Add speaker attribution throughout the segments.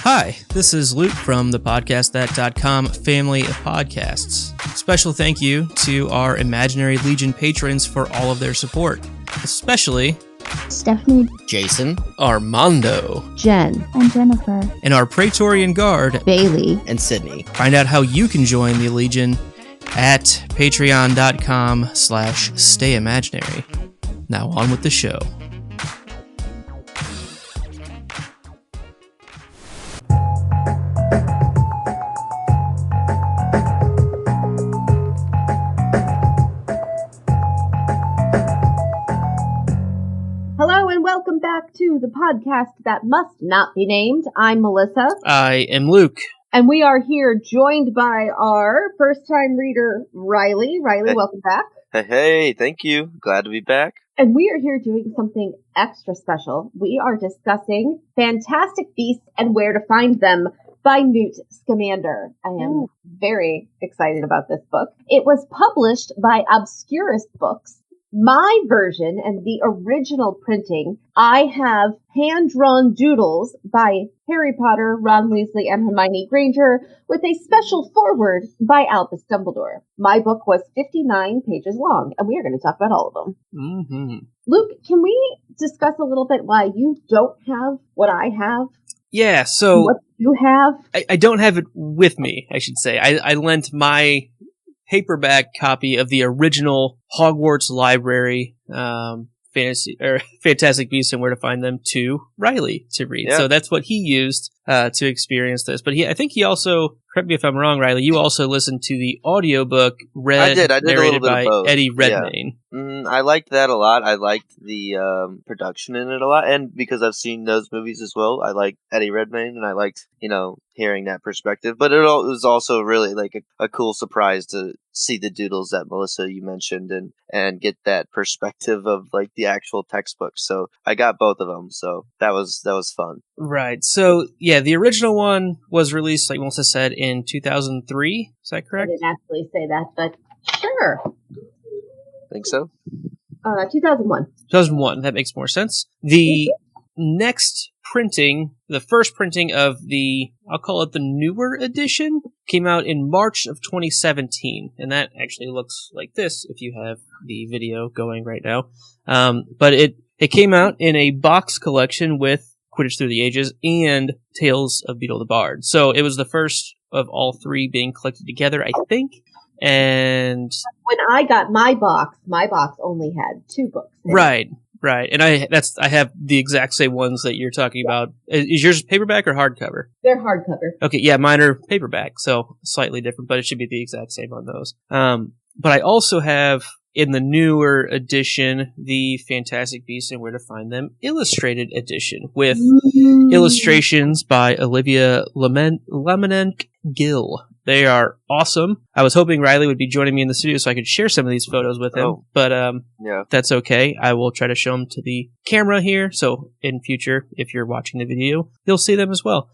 Speaker 1: Hi, this is Luke from the podcastthat.com family of podcasts. Special thank you to our Imaginary Legion patrons for all of their support, especially
Speaker 2: Stephanie,
Speaker 3: Jason,
Speaker 1: Armando,
Speaker 2: Jen, and Jennifer,
Speaker 1: and our Praetorian Guard,
Speaker 2: Bailey,
Speaker 3: and Sydney.
Speaker 1: Find out how you can join the Legion at patreon.com/stayimaginary. Now on with the show.
Speaker 4: Hello and welcome back to the podcast that must not be named. I'm Melissa.
Speaker 1: I am Luke.
Speaker 4: And we are here joined by our first-time reader, Riley. Riley, welcome back.
Speaker 5: Hey, thank you. Glad to be back.
Speaker 4: And we are here doing something extra special. We are discussing Fantastic Beasts and Where to Find Them by Newt Scamander. I am very excited about this book. It was published by Obscurus Books. My version and the original printing, I have hand-drawn doodles by Harry Potter, Ron Weasley, and Hermione Granger with a special foreword by Albus Dumbledore. My book was 59 pages long, and we are going to talk about all of them.
Speaker 1: Mm-hmm.
Speaker 4: Luke, can we discuss a little bit why you don't have what I have?
Speaker 1: Yeah, so
Speaker 4: What you have?
Speaker 1: I don't have it with me, I should say. I lent my paperback copy of the original Hogwarts Library Fantastic Beasts and Where to Find Them to Riley to read.
Speaker 5: Yeah.
Speaker 1: So that's what he used to experience this. But I think he also, correct me if I'm wrong, Riley, you also listened to the audiobook
Speaker 5: I did a
Speaker 1: narrated
Speaker 5: little bit
Speaker 1: by
Speaker 5: of both.
Speaker 1: Eddie Redmayne.
Speaker 5: I liked that a lot. I liked the production in it a lot, and because I've seen those movies as well, I liked Eddie Redmayne, and I liked, hearing that perspective. But it was also really like a cool surprise to see the doodles that Melissa you mentioned, and get that perspective of like the actual textbook. So I got both of them, so that was fun.
Speaker 1: Right. So yeah, the original one was released, like Melissa said, in 2003. Is that
Speaker 4: I
Speaker 1: correct?
Speaker 4: didn't actually say that, but sure.
Speaker 5: Think so?
Speaker 4: 2001.
Speaker 1: 2001. That makes more sense. The next printing, the first printing of the, I'll call it the newer edition, came out in March of 2017. And that actually looks like this if you have the video going right now. But it came out in a box collection with Quidditch Through the Ages and Tales of Beetle the Bard. So it was the first of all three being collected together, I think. And
Speaker 4: When I got my box only had 2 books.
Speaker 1: right. And I have the exact same ones that you're talking about. Is yours paperback or hardcover?
Speaker 4: They're hardcover.
Speaker 1: Okay, yeah, mine are paperback, so slightly different, but it should be the exact same on those. But I also have, in the newer edition, the Fantastic Beasts and Where to Find Them illustrated edition with illustrations by Olivia Lemonenk-Gill. They are awesome. I was hoping Riley would be joining me in the studio so I could share some of these photos with him, but
Speaker 5: Yeah.
Speaker 1: that's okay. I will try to show them to the camera here, so in future, if you're watching the video, you'll see them as well.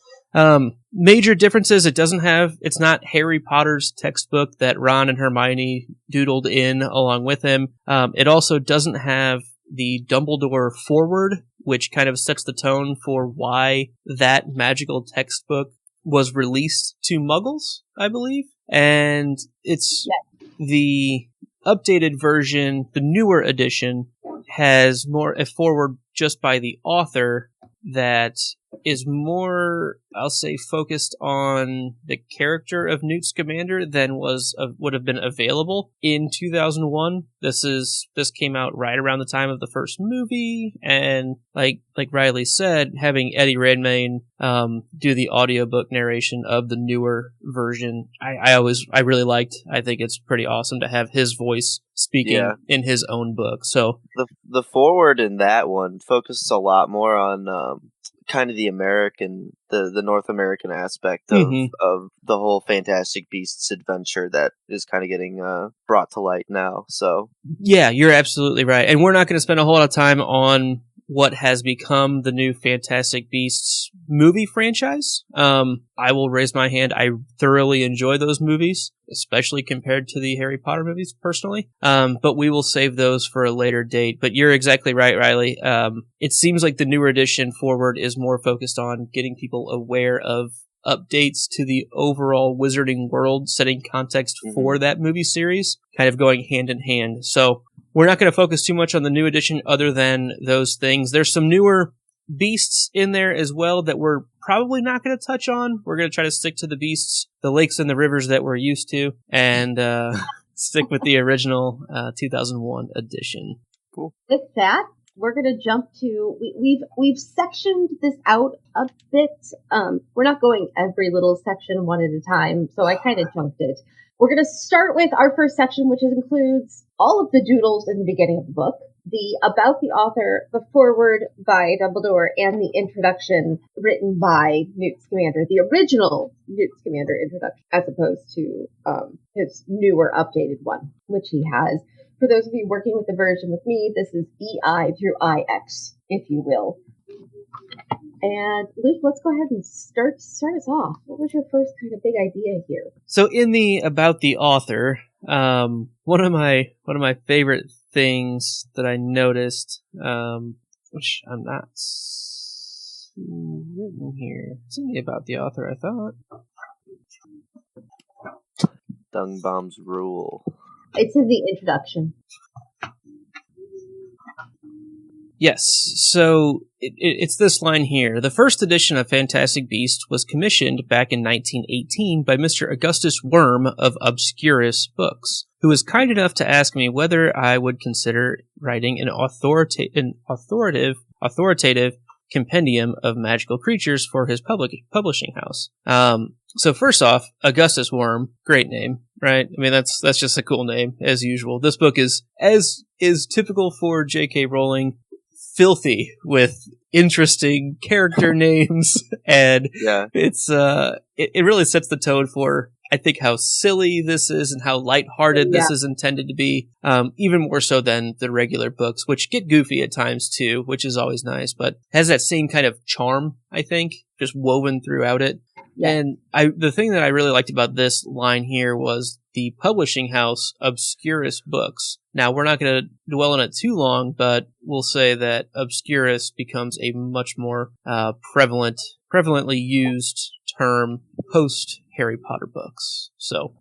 Speaker 1: Major differences, it's not Harry Potter's textbook that Ron and Hermione doodled in along with him. It also doesn't have the Dumbledore foreword, which kind of sets the tone for why that magical textbook was released to Muggles, I believe. And it's the updated version, the newer edition, has more a foreword just by the author that is more, I'll say, focused on the character of Newt Scamander than would have been available in 2001. This came out right around the time of the first movie, and like Riley said, having Eddie Redmayne do the audiobook narration of the newer version, I really liked. I think it's pretty awesome to have his voice speaking in his own book. So
Speaker 5: The foreword in that one focuses a lot more on kind of the American, the North American aspect of the whole Fantastic Beasts adventure that is kind of getting brought to light now. So
Speaker 1: yeah, you're absolutely right. And we're not going to spend a whole lot of time on what has become the new Fantastic Beasts movie franchise. I will raise my hand. I thoroughly enjoy those movies, especially compared to the Harry Potter movies, personally. But we will save those for a later date. But you're exactly right, Riley. It seems like the newer edition forward is more focused on getting people aware of updates to the overall wizarding world, setting context for that movie series, kind of going hand in hand. So we're not going to focus too much on the new edition other than those things. There's some newer beasts in there as well that we're probably not going to touch on. We're going to try to stick to the beasts, the lakes and the rivers that we're used to, and stick with the original 2001 edition.
Speaker 5: Cool.
Speaker 4: With that, we're going to jump to, we've sectioned this out a bit. We're not going every little section one at a time, so I kind of jumped it. We're going to start with our first section, which includes all of the doodles in the beginning of the book, the about the author, the foreword by Dumbledore, and the introduction written by Newt Scamander, the original Newt Scamander introduction, as opposed to his newer updated one, which he has. For those of you working with the version with me, this is EI through IX, if you will. And Luke, let's go ahead and start us off. What was your first kind of big idea here?
Speaker 1: So in the about the author, one of my favorite things that I noticed, which I'm not written here. It's in the about the author, I thought.
Speaker 5: Dung Bomb's rule.
Speaker 4: It's in the introduction.
Speaker 1: Yes, so it's this line here. The first edition of Fantastic Beasts was commissioned back in 1918 by Mr. Augustus Worm of Obscurus Books, who was kind enough to ask me whether I would consider writing an authoritative compendium of magical creatures for his publishing house. So first off, Augustus Worm, great name, right? I mean, that's just a cool name, as usual. This book is, as is typical for J.K. Rowling, filthy with interesting character names, and it's it really sets the tone for, I think, how silly this is and how lighthearted this is intended to be, even more so than the regular books, which get goofy at times too, which is always nice, but has that same kind of charm, I think, just woven throughout it. Yeah. And the thing that I really liked about this line here was the publishing house, Obscurus Books. Now, we're not going to dwell on it too long, but we'll say that Obscurus becomes a much more prevalently used term post Harry Potter books. So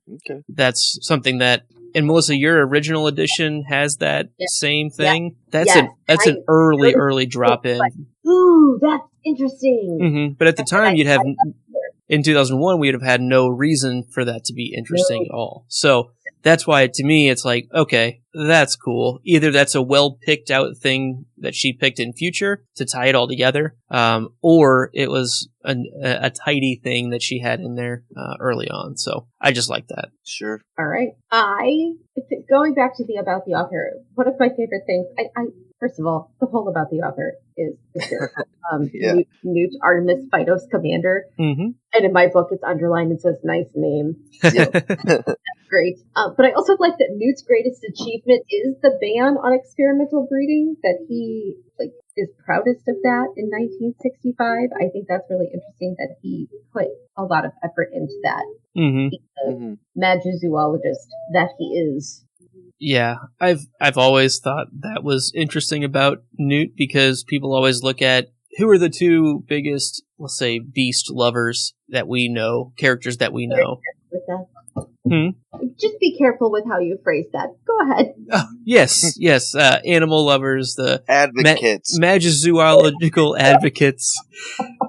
Speaker 1: that's something that, and Melissa, your original edition has that same thing. That's an early drop in.
Speaker 4: Ooh, that's interesting.
Speaker 1: Mm-hmm. But at the time, you'd have, in 2001, we'd have had no reason for that to be interesting at all. So that's why, to me, it's like, okay, that's cool. Either that's a well-picked out thing that she picked in future to tie it all together, or it was a tidy thing that she had in there early on. So I just like that.
Speaker 5: Sure.
Speaker 4: All right. Going back to the about the author, one of my favorite things, first of all, the whole about the author is hysterical. Newt Artemis Phytos Commander. Mm-hmm. And in my book, it's underlined and says, nice name. So, that's great. But I also like that Newt's greatest achievement is the ban on experimental breeding, that he is proudest of that in 1965. I think that's really interesting that he put a lot of effort into that. Mm-hmm. The magizoologist that he is.
Speaker 1: Yeah, I've always thought that was interesting about Newt, because people always look at who are the two biggest, let's say, beast lovers that we know, characters that we know.
Speaker 4: With that. Just be careful with how you phrase that. Go ahead.
Speaker 1: Yes. Animal lovers, the
Speaker 5: advocates,
Speaker 1: magizoological advocates.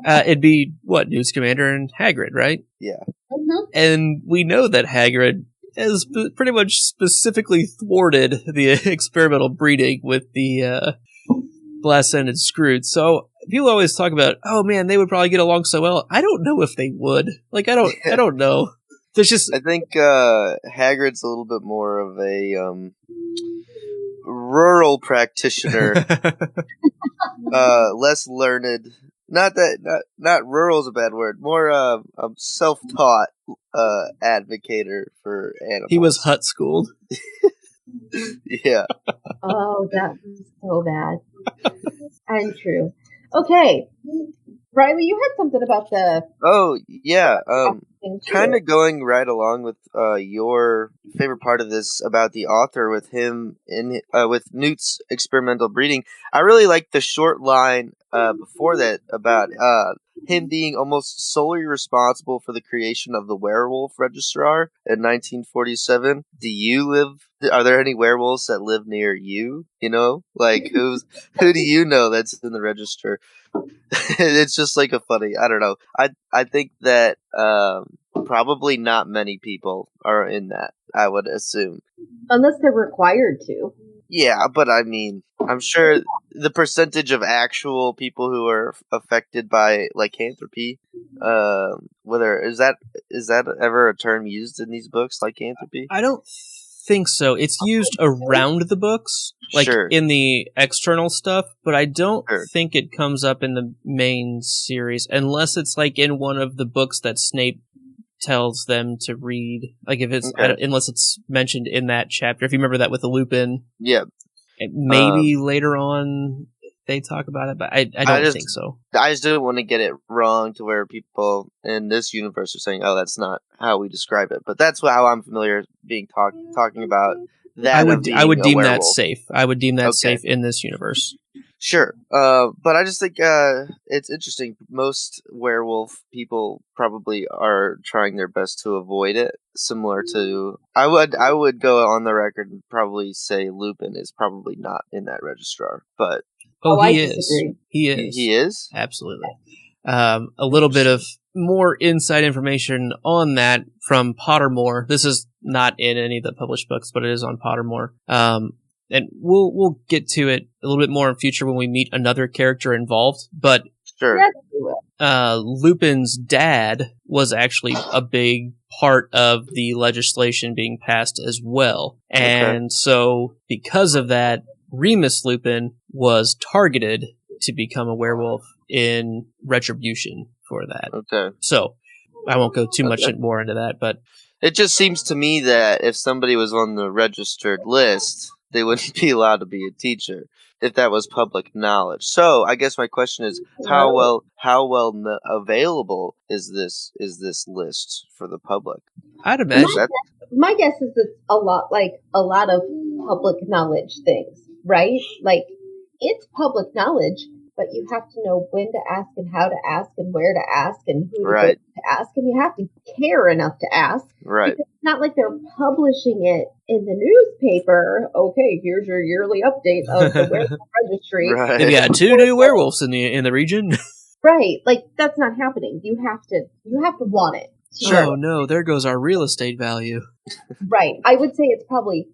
Speaker 1: It'd be Newt Scamander and Hagrid, right?
Speaker 5: Yeah.
Speaker 4: Mm-hmm.
Speaker 1: And we know that Hagrid has pretty much specifically thwarted the experimental breeding with the glass-ended Scrooge. So people always talk about, oh man, they would probably get along so well. I don't know if they would. I don't know. There's just,
Speaker 5: I think Hagrid's a little bit more of a rural practitioner, less learned. Not rural is a bad word. More self-taught advocator for animals.
Speaker 1: He was hut schooled.
Speaker 5: Yeah.
Speaker 4: Oh, that was so bad. And true. Okay. Riley, you had something about the
Speaker 5: Oh, yeah.
Speaker 4: thing
Speaker 5: Kind
Speaker 4: too.
Speaker 5: of going right along with your favorite part of this about the author with him with Newt's experimental breeding. I really like the short line before that about him being almost solely responsible for the creation of the werewolf registrar in 1947. Do you live? Are there any werewolves that live near you? You know, like who do you know that's in the register? It's just like a funny. I don't know. I think that probably not many people are in that. I would assume.
Speaker 4: Unless they're required to.
Speaker 5: Yeah, but I mean, I'm sure the percentage of actual people who are affected by lycanthropy, whether is that ever a term used in these books, lycanthropy?
Speaker 1: I don't think so. It's used around the books, like
Speaker 5: Sure.
Speaker 1: in the external stuff, but I don't
Speaker 5: Sure.
Speaker 1: think it comes up in the main series unless it's like in one of the books that Snape tells them to read. Like if it's
Speaker 5: Okay.
Speaker 1: unless it's mentioned in that chapter. If you remember that with the Lupin,
Speaker 5: Yeah.
Speaker 1: maybe later on they talk about it, but I don't think so.
Speaker 5: I just didn't want to get it wrong to where people in this universe are saying, "Oh, that's not how we describe it." But that's how I'm familiar being talking about that.
Speaker 1: I
Speaker 5: of
Speaker 1: would
Speaker 5: being a
Speaker 1: deem that
Speaker 5: werewolf.
Speaker 1: safe. I would deem that
Speaker 5: Okay.
Speaker 1: safe in this universe.
Speaker 5: Sure. But I just think it's interesting. Most werewolf people probably are trying their best to avoid it. Similar to, I would go on the record and probably say Lupin is probably not in that registrar, but
Speaker 1: Oh,
Speaker 4: I
Speaker 1: he is.
Speaker 4: disagree.
Speaker 1: He is.
Speaker 5: he is.
Speaker 1: Absolutely. A little bit of more inside information on that from Pottermore. This is not in any of the published books, but it is on Pottermore. And we'll get to it a little bit more in future when we meet another character involved. But
Speaker 5: Sure.
Speaker 4: Yes, we will.
Speaker 1: Lupin's dad was actually a big part of the legislation being passed as well. And so because of that, Remus Lupin was targeted to become a werewolf in retribution for that.
Speaker 5: Okay.
Speaker 1: So I won't go too much
Speaker 5: Okay.
Speaker 1: more into that, but
Speaker 5: It just seems to me that if somebody was on the registered list, they wouldn't be allowed to be a teacher if that was public knowledge. So I guess my question is, how well available is this list for the public?
Speaker 1: I'd imagine
Speaker 4: My guess is it's a lot of public knowledge things, right? Like it's public knowledge, but you have to know when to ask and how to ask and where to ask and who to go
Speaker 5: Right.
Speaker 4: to ask, and you have to care enough to ask.
Speaker 5: Right.
Speaker 4: Because it's not like they're publishing it in the newspaper. Okay, here's your yearly update of the werewolf registry.
Speaker 5: Right.
Speaker 1: they've got 2 new werewolves in the region.
Speaker 4: Right, like that's not happening. You have to want it.
Speaker 1: Oh no, there goes our real estate value.
Speaker 4: Right. I would say it's probably,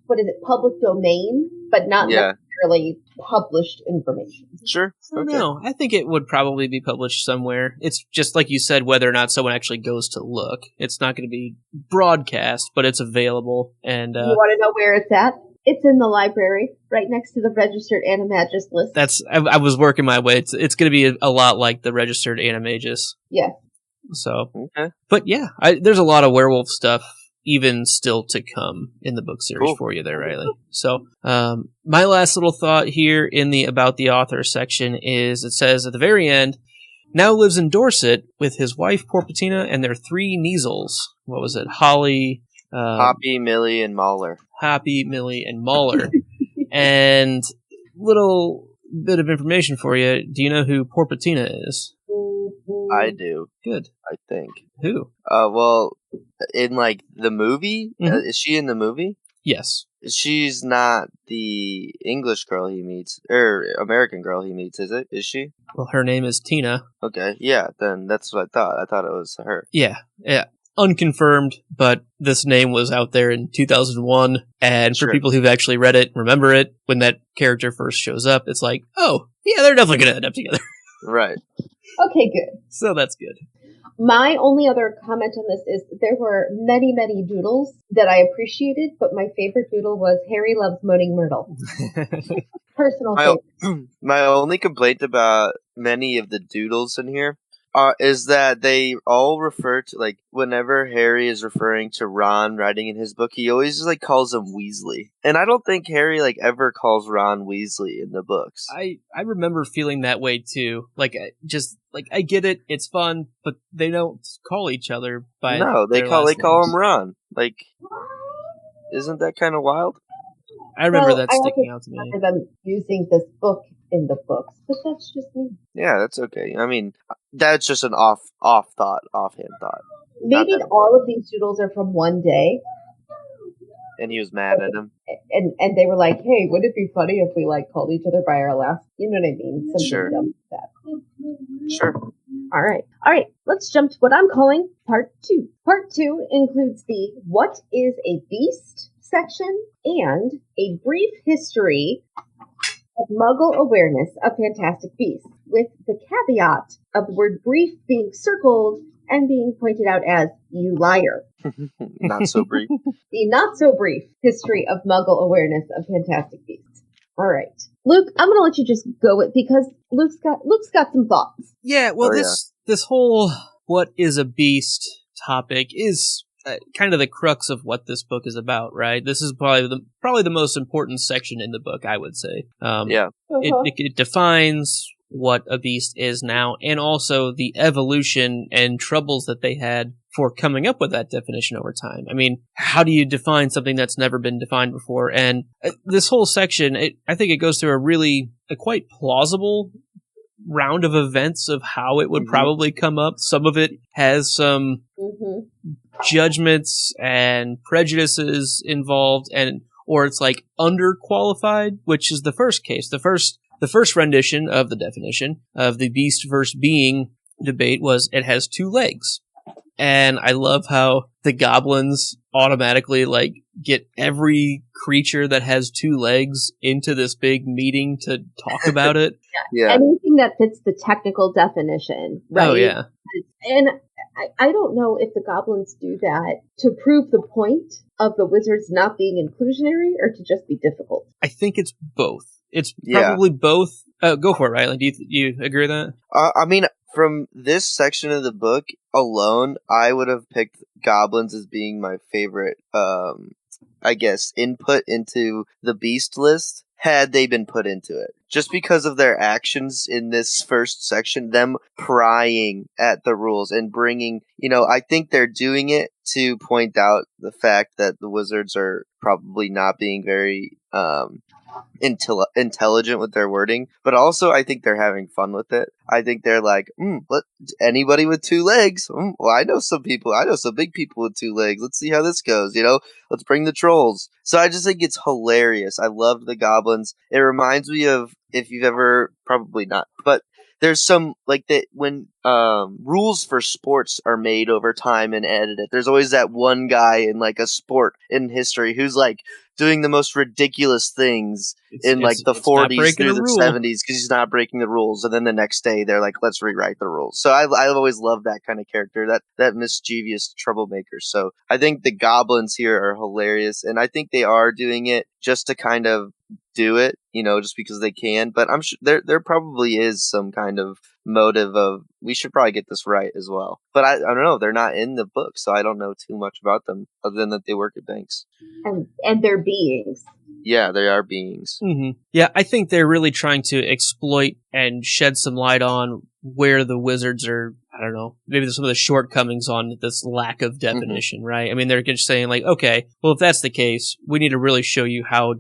Speaker 4: public domain, but not
Speaker 5: Yeah.
Speaker 4: necessarily published information.
Speaker 5: Sure.
Speaker 1: I don't
Speaker 5: Okay.
Speaker 1: know. I think it would probably be published somewhere. It's just like you said, whether or not someone actually goes to look. It's not going to be broadcast, but it's available. And
Speaker 4: You want to know where it's at? It's in the library, right next to the registered animagus list.
Speaker 1: I was working my way. It's going to be a lot like the registered animagus.
Speaker 4: Yes.
Speaker 1: So,
Speaker 5: Okay.
Speaker 1: but yeah, there's a lot of werewolf stuff even still to come in the book series
Speaker 5: Cool.
Speaker 1: for you there, Riley. So, my last little thought here in the About the Author section is it says at the very end, now lives in Dorset with his wife Porpentina and their 3 Neasels. What was it? Holly,
Speaker 5: Hoppy, Millie, and Mahler.
Speaker 1: Hoppy, Millie, and Mauler. And little bit of information for you. Do you know who Porpentina is?
Speaker 5: I do.
Speaker 1: Good.
Speaker 5: I think.
Speaker 1: Who?
Speaker 5: Well, in like the movie,
Speaker 1: Mhm.
Speaker 5: is she in the movie?
Speaker 1: Yes.
Speaker 5: She's not the English girl he meets, or American girl he meets, is it? Is she?
Speaker 1: Well, her name is Tina.
Speaker 5: Okay, yeah, then that's what I thought. I thought it was her.
Speaker 1: Yeah. Unconfirmed, but this name was out there in 2001. And for
Speaker 5: Sure.
Speaker 1: people who've actually read it, remember it, when that character first shows up, it's like, oh, yeah, they're definitely going to end up together.
Speaker 5: Right.
Speaker 4: Okay, good.
Speaker 1: So that's good.
Speaker 4: My only other comment on this is there were many, many doodles that I appreciated, but my favorite doodle was Harry loves Moaning Myrtle. Personal
Speaker 5: My,
Speaker 4: favorite.
Speaker 5: my only complaint about many of the doodles in here is that they all refer to, like, whenever Harry is referring to Ron writing in his book, he always just, like, calls him Weasley. And I don't think Harry, like, ever calls Ron Weasley in the books.
Speaker 1: I remember feeling that way too. Like, I get it, it's fun, but they don't call each other by
Speaker 5: No, they
Speaker 1: their
Speaker 5: call
Speaker 1: last names.
Speaker 5: him Ron. Like, isn't that kind of wild?
Speaker 1: I remember that
Speaker 4: I
Speaker 1: sticking
Speaker 4: also
Speaker 1: out to me.
Speaker 4: remember them using this book in the books, but that's just me.
Speaker 5: Yeah, that's okay. I mean, that's just an offhand thought.
Speaker 4: Maybe
Speaker 5: Not that
Speaker 4: all of these doodles are from one day,
Speaker 5: and he was mad at him.
Speaker 4: and they were like, "Hey, wouldn't it be funny if we like called each other by our last?" You know what I mean? Something
Speaker 5: Sure.
Speaker 4: dumb like that.
Speaker 5: Sure.
Speaker 4: All right. Let's jump to what I'm calling part 2. Part 2 includes the "What is a Beast?" section and a brief history of Muggle awareness of Fantastic Beasts, with the caveat of the word brief being circled and being pointed out as "you liar."
Speaker 5: Not so brief.
Speaker 4: The not so brief history of Muggle awareness of Fantastic Beasts. All right, Luke, I'm gonna let you just go with, because Luke's got some thoughts.
Speaker 1: Yeah, well, this whole "what is a beast" topic is kind of the crux of what this book is about, right? This is probably the most important section in the book, I would say.
Speaker 5: Yeah.
Speaker 1: It defines what a beast is now, and also the evolution and troubles that they had for coming up with that definition over time. I mean, how do you define something that's never been defined before? And this whole section, I think it goes through a quite plausible round of events of how it would probably come up. Some of it has some judgments and prejudices involved, or it's like underqualified, which is the first case. The first rendition of the definition of the beast versus being debate was it has 2 legs. And I love how the goblins automatically get every creature that has 2 legs into this big meeting to talk about it.
Speaker 5: Yeah.
Speaker 4: Anything that fits the technical definition, right?
Speaker 1: Oh, yeah.
Speaker 4: And I don't know if the goblins do that to prove the point of the wizards not being inclusionary, or to just be difficult.
Speaker 1: I think it's both. It's probably both. Go for it, Riley. Do you agree with that?
Speaker 5: I mean, from this section of the book alone, I would have picked goblins as being my favorite, I guess, input into the beast list, had they been put into it. Just because of their actions in this first section, them prying at the rules and bringing, I think they're doing it to point out the fact that the wizards are probably not being very intelligent with their wording, but also I think they're having fun with it. I think they're like, anybody with 2 legs? Well, I know some big people with 2 legs. Let's see how this goes. Let's bring the trolls. So I just think it's hilarious. I love the goblins. It reminds me of, if you've ever, probably not, but there's some, like, that when rules for sports are made over time and edited, there's always that one guy in, like, a sport in history who's, like, doing the most ridiculous things in, like, the 40s through the 70s because he's not breaking the rules, and then the next day they're like, let's rewrite the rules. So I've always loved that kind of character, that mischievous troublemaker. So I think the goblins here are hilarious, and I think they are doing it just to kind of do it, just because they can. But I'm sure there probably is some kind of motive of, we should probably get this right as well. But I don't know, they're not in the book, so I don't know too much about them other than that they work at banks.
Speaker 4: And they're beings.
Speaker 5: Yeah, they are beings.
Speaker 1: Mm-hmm. Yeah, I think they're really trying to exploit and shed some light on where the wizards are, I don't know, maybe some of the shortcomings on this lack of definition, right? I mean, they're just saying, like, okay, well, if that's the case, we need to really show you how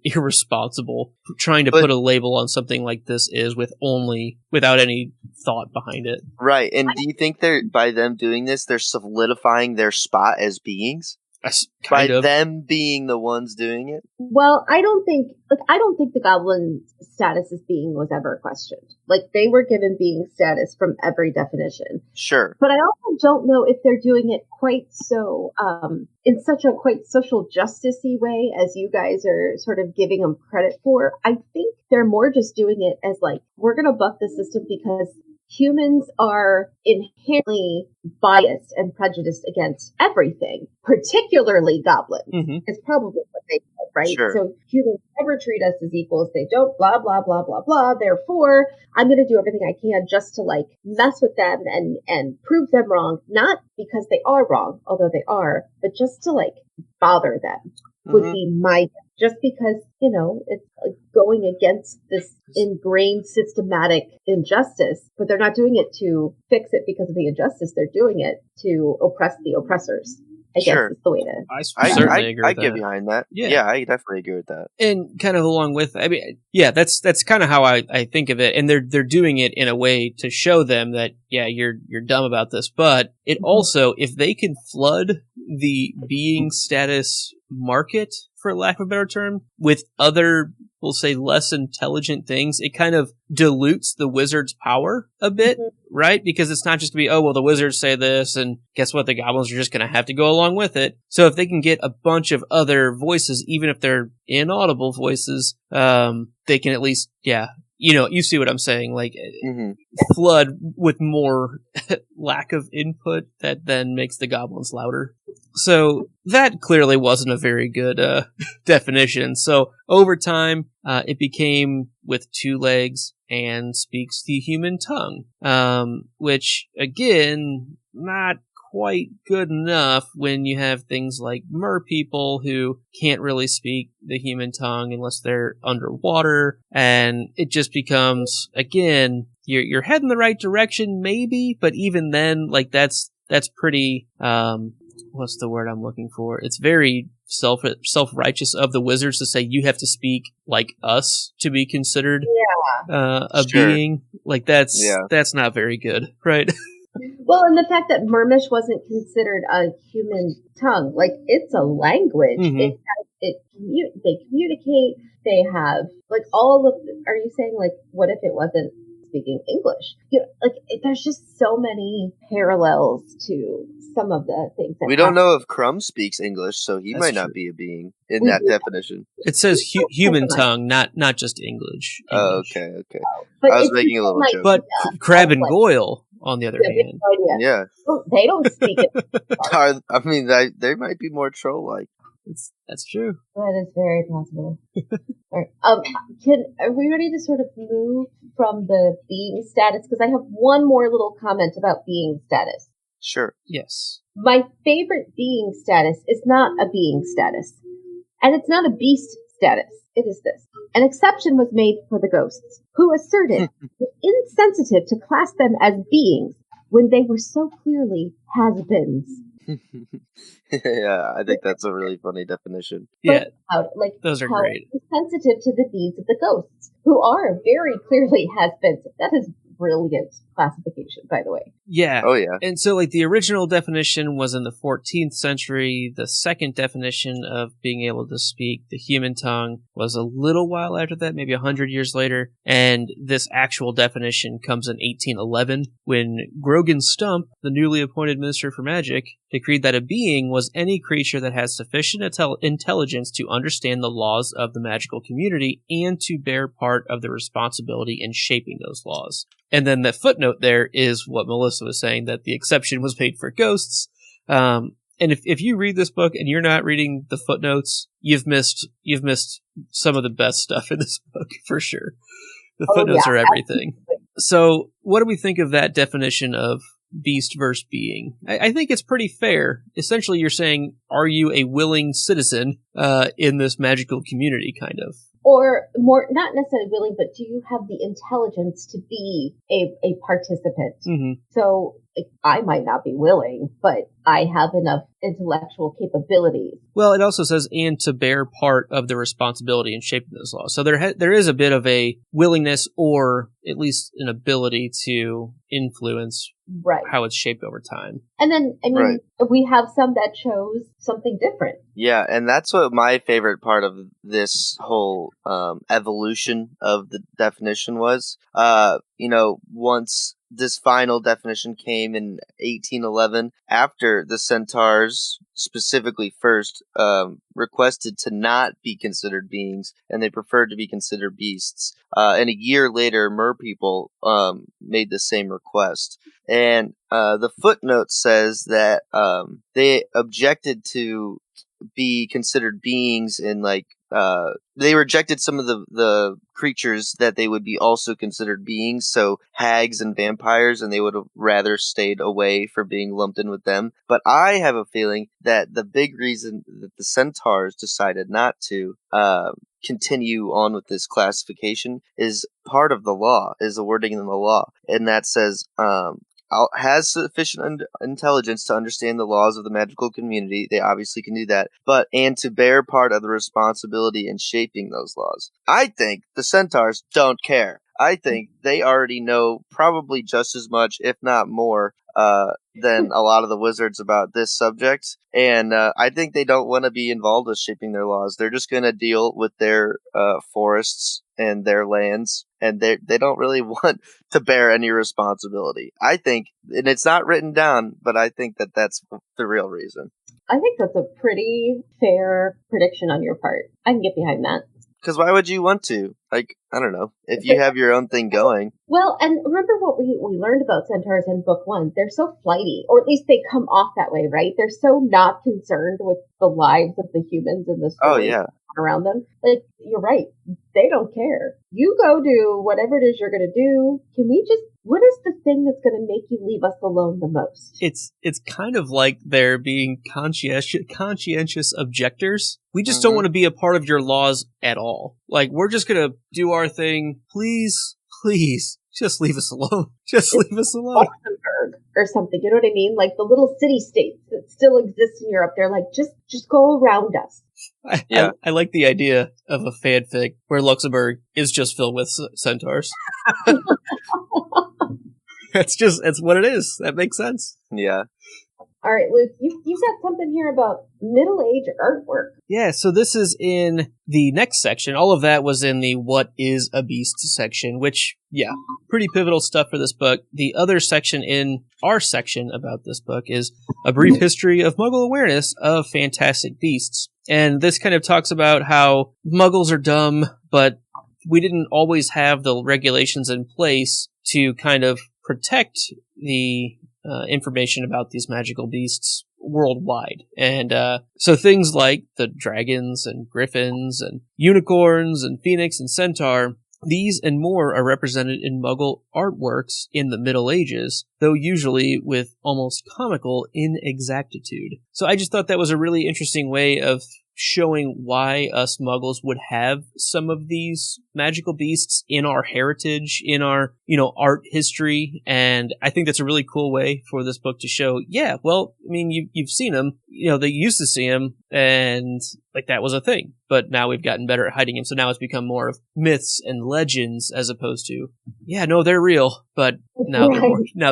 Speaker 1: irresponsible trying to put a label on something like this is without any thought behind it.
Speaker 5: Right, and do you think by them doing this, they're solidifying their spot as beings? By them being the ones doing it?
Speaker 4: Well, I don't think the goblin status as being was ever questioned. Like, they were given being status from every definition.
Speaker 5: Sure.
Speaker 4: But I also don't know if they're doing it quite so, in such a quite social justice-y way as you guys are sort of giving them credit for. I think they're more just doing it as, like, we're going to buck the system because humans are inherently biased and prejudiced against everything, particularly goblins, is probably what they said, right?
Speaker 5: Sure.
Speaker 4: So humans never treat us as equals. They don't, blah, blah, blah, blah, blah. Therefore, I'm going to do everything I can just to like mess with them and prove them wrong, not because they are wrong, although they are, but just to like bother them would be my, just because, you know, it's like going against this ingrained systematic injustice, but they're not doing it to fix it because of the injustice. They're doing it to oppress the oppressors. I guess is the way to.
Speaker 1: I certainly agree with
Speaker 5: I get behind that.
Speaker 1: Yeah.
Speaker 5: Yeah, I definitely agree with that.
Speaker 1: And kind of along with, I mean, yeah, that's kind of how I think of it. And they're doing it in a way to show them that, yeah, you're dumb about this. But it also, if they can flood the being status market, for lack of a better term, with other, we'll say, less intelligent things, it kind of dilutes the wizard's power a bit, right? Because it's not just going to be, oh, well, the wizards say this, and guess what? The goblins are just going to have to go along with it. So if they can get a bunch of other voices, even if they're inaudible voices, they can at least, yeah, you know, you see what I'm saying, like flood with more lack of input that then makes the goblins louder. So that clearly wasn't a very good definition. So over time, it became with 2 legs and speaks the human tongue, which again, not quite good enough when you have things like mer people who can't really speak the human tongue unless they're underwater, and it just becomes, again, you're heading the right direction maybe, but even then, like that's pretty what's the word I'm looking for? It's very self-righteous of the wizards to say you have to speak like us to be considered a being. Like that's not very good, right?
Speaker 4: Well, and the fact that Mermish wasn't considered a human tongue, like it's a language. They communicate. They have like all of. Are you saying like what if it wasn't speaking English? You know, like there's just so many parallels to some of the things that
Speaker 5: we don't know if Crumb speaks English, so he might not be a being in that definition.
Speaker 1: It says human tongue, not just English.
Speaker 5: Oh, okay.
Speaker 4: But
Speaker 5: I was making a little joke.
Speaker 1: But Crab and Goyle, on the other hand,
Speaker 5: yeah,
Speaker 4: they don't speak it.
Speaker 5: I mean, they might be more troll-like.
Speaker 1: That's true.
Speaker 4: That is very possible. All right. Are we ready to sort of move from the being status? Because I have one more little comment about being status.
Speaker 5: Sure.
Speaker 1: Yes.
Speaker 4: My favorite being status is not a being status. And it's not a beast status. It is this. An exception was made for the ghosts, who asserted it insensitive to class them as beings when they were so clearly has-beens.
Speaker 5: Yeah, I think that's a really funny definition.
Speaker 1: Yeah,
Speaker 4: like
Speaker 1: those are great.
Speaker 4: Sensitive to the deeds of the ghosts, who are very clearly has-beens. That is brilliant classification, by the way.
Speaker 1: Yeah.
Speaker 5: Oh, yeah.
Speaker 1: And so, like, the original definition was in the 14th century. The second definition of being able to speak the human tongue was a little while after that, maybe 100 years later. And this actual definition comes in 1811, when Grogan Stump, the newly appointed Minister for Magic, decreed that a being was any creature that has sufficient intelligence to understand the laws of the magical community and to bear part of the responsibility in shaping those laws. And then the footnote there is what Melissa was saying, that the exception was made for ghosts. And if you read this book and you're not reading the footnotes, you've missed some of the best stuff in this book, for sure. The footnotes are everything. So what do we think of that definition of beast versus being? I think it's pretty fair. Essentially, you're saying, are you a willing citizen in this magical community, kind of?
Speaker 4: Or more, not necessarily willing, but do you have the intelligence to be a participant? So I might not be willing, but I have enough intellectual capabilities.
Speaker 1: Well, it also says, and to bear part of the responsibility in shaping those laws. So there is a bit of a willingness, or at least an ability to influence how it's shaped over time.
Speaker 4: And then, I mean, we have some that chose something different.
Speaker 5: Yeah, and that's what my favorite part of this whole evolution of the definition was. Once this final definition came in 1811 after the centaurs, specifically first, requested to not be considered beings, and they preferred to be considered beasts. And a year later, merpeople made the same request. And the footnote says that they objected to be considered beings in they rejected some of the creatures that they would be also considered beings, so hags and vampires, and they would have rather stayed away from being lumped in with them. But I have a feeling that the big reason that the centaurs decided not to continue on with this classification is part of the law, is the wording in the law, and that says has sufficient intelligence to understand the laws of the magical community. They obviously can do that, and to bear part of the responsibility in shaping those laws. I think the centaurs don't care. I think they already know probably just as much, if not more, than a lot of the wizards about this subject. And I think they don't want to be involved with shaping their laws. They're just going to deal with their forests and their lands, and they don't really want to bear any responsibility. I think, and it's not written down, but I think that that's the real reason.
Speaker 4: I think that's a pretty fair prediction on your part. I can get behind that.
Speaker 5: Because why would you want to? I don't know. If you have your own thing going.
Speaker 4: Well, and remember what we learned about centaurs in book 1. They're so flighty, or at least they come off that way, right? They're so not concerned with the lives of the humans in the story around them. Like, you're right. They don't care. You go do whatever it is you're going to do. What is the thing that's going to make you leave us alone the most?
Speaker 1: It's kind of like they're being conscientious objectors. We just don't want to be a part of your laws at all. Like, we're just going to do our thing. Please, just leave us alone. Just leave us alone.
Speaker 4: Luxembourg or something, you know what I mean? Like the little city-states that still exist in Europe. They're like, just go around us.
Speaker 1: I like the idea of a fanfic where Luxembourg is just filled with centaurs. It's what it is. That makes sense.
Speaker 5: Yeah.
Speaker 4: All right, Luke, you've got something here about middle-age artwork.
Speaker 1: Yeah, so this is in the next section. All of that was in the What is a Beast section, which, yeah, pretty pivotal stuff for this book. The other section in our section about this book is a brief history of Muggle awareness of fantastic beasts. And this kind of talks about how Muggles are dumb, but we didn't always have the regulations in place to kind of protect the information about these magical beasts worldwide. And so things like the dragons and griffins and unicorns and phoenix and centaur, these and more are represented in Muggle artworks in the Middle Ages, though usually with almost comical inexactitude. So I just thought that was a really interesting way of showing why us Muggles would have some of these magical beasts in our heritage, in our, art history. And I think that's a really cool way for this book to show, yeah, well, I mean, you've seen them, they used to see them, and like that was a thing. But now we've gotten better at hiding them. So now it's become more of myths and legends as opposed to, yeah, no, they're real, but now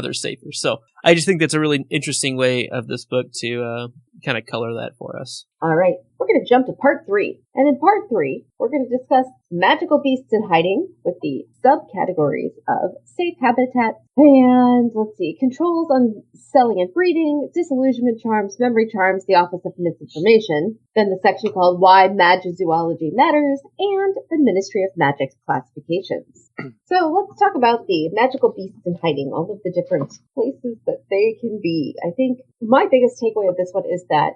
Speaker 1: they're safer. So I just think that's a really interesting way of this book to kind of color that for us.
Speaker 4: All right, we're going to jump to part 3. And in part 3, we're going to discuss magical beasts in hiding with the subcategories of safe habitats and, controls on selling and breeding, disillusionment charms, memory charms, the Office of Misinformation, then the section called Why Magizoology Matters, and the Ministry of Magic's classifications. So let's talk about the magical beasts in hiding, all of the different places that they can be. I think my biggest takeaway of this one is that,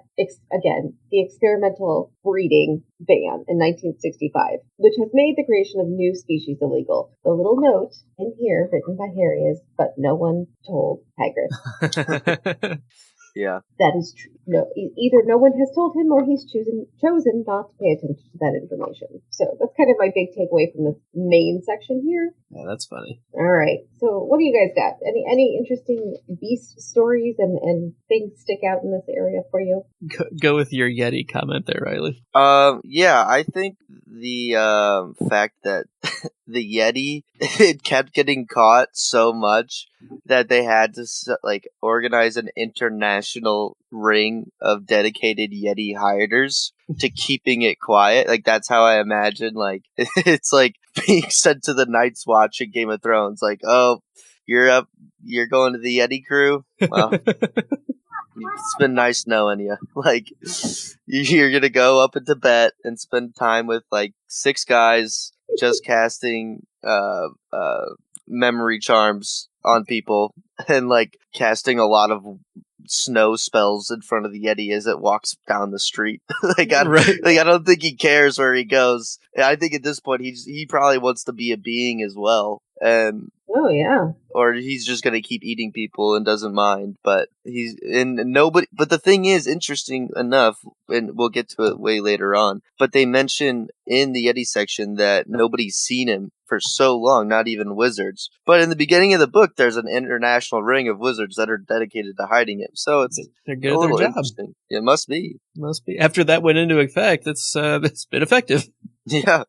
Speaker 4: again, the experimental breeding ban in 1965, which has made the creation of new species illegal. The little note in here written by Harry is, but no one told Hagrid.
Speaker 5: Yeah.
Speaker 4: That is true. No, either no one has told him or he's chosen not to pay attention to that information. So that's kind of my big takeaway from this main section here.
Speaker 1: Yeah, that's funny.
Speaker 4: All right. So what do you guys got? Any interesting beast stories and things stick out in this area for you?
Speaker 1: Go with your Yeti comment there, Riley.
Speaker 5: Yeah, I think the fact that the Yeti, it kept getting caught so much that they had to organize an international ring of dedicated Yeti hiders to keeping it quiet. Like, that's how I imagine, it's like being sent to the Night's Watch in Game of Thrones. Like, oh, you're going to the Yeti crew. Well, it's been nice knowing you. Like, you're gonna go up in Tibet and spend time with like 6 guys just casting memory charms on people and like casting a lot of snow spells in front of the Yeti as it walks down the street. I don't think he cares where he goes. I think at this point he probably wants to be a being as well, and or he's just gonna keep eating people and doesn't mind. But nobody. But the thing is, interesting enough, and we'll get to it way later on. But they mention in the Yeti section that nobody's seen him for so long, not even wizards. But in the beginning of the book, there's an international ring of wizards that are dedicated to hiding him. So
Speaker 1: they're good at their job.
Speaker 5: Interesting. It must be.
Speaker 1: After that went into effect, it's been effective.
Speaker 5: Yeah.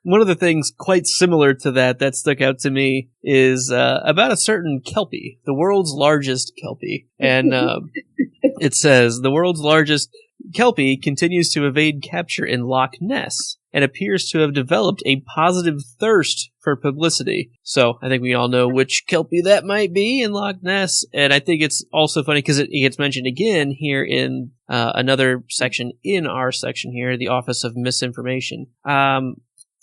Speaker 1: One of the things quite similar to that stuck out to me is about a certain Kelpie, the world's largest Kelpie. And it says, the world's largest Kelpie continues to evade capture in Loch Ness and appears to have developed a positive thirst for publicity. So I think we all know which Kelpie that might be in Loch Ness. And I think it's also funny because it gets mentioned again here in another section in our section here, the Office of Misinformation.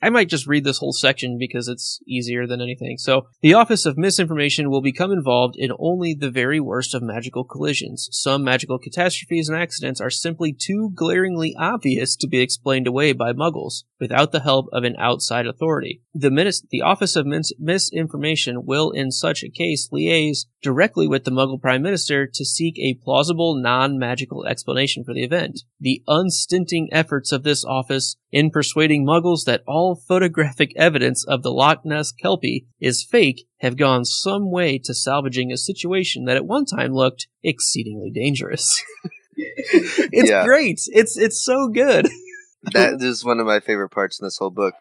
Speaker 1: I might just read this whole section because it's easier than anything. So, the Office of Misinformation will become involved in only the very worst of magical collisions. Some magical catastrophes and accidents are simply too glaringly obvious to be explained away by muggles, without the help of an outside authority. The Office of Misinformation will, in such a case, liaise directly with the Muggle Prime Minister to seek a plausible, non-magical explanation for the event. The unstinting efforts of this office in persuading Muggles that all photographic evidence of the Loch Ness Kelpie is fake have gone some way to salvaging a situation that at one time looked exceedingly dangerous. It's great. It's so good.
Speaker 5: That is one of my favorite parts in this whole book.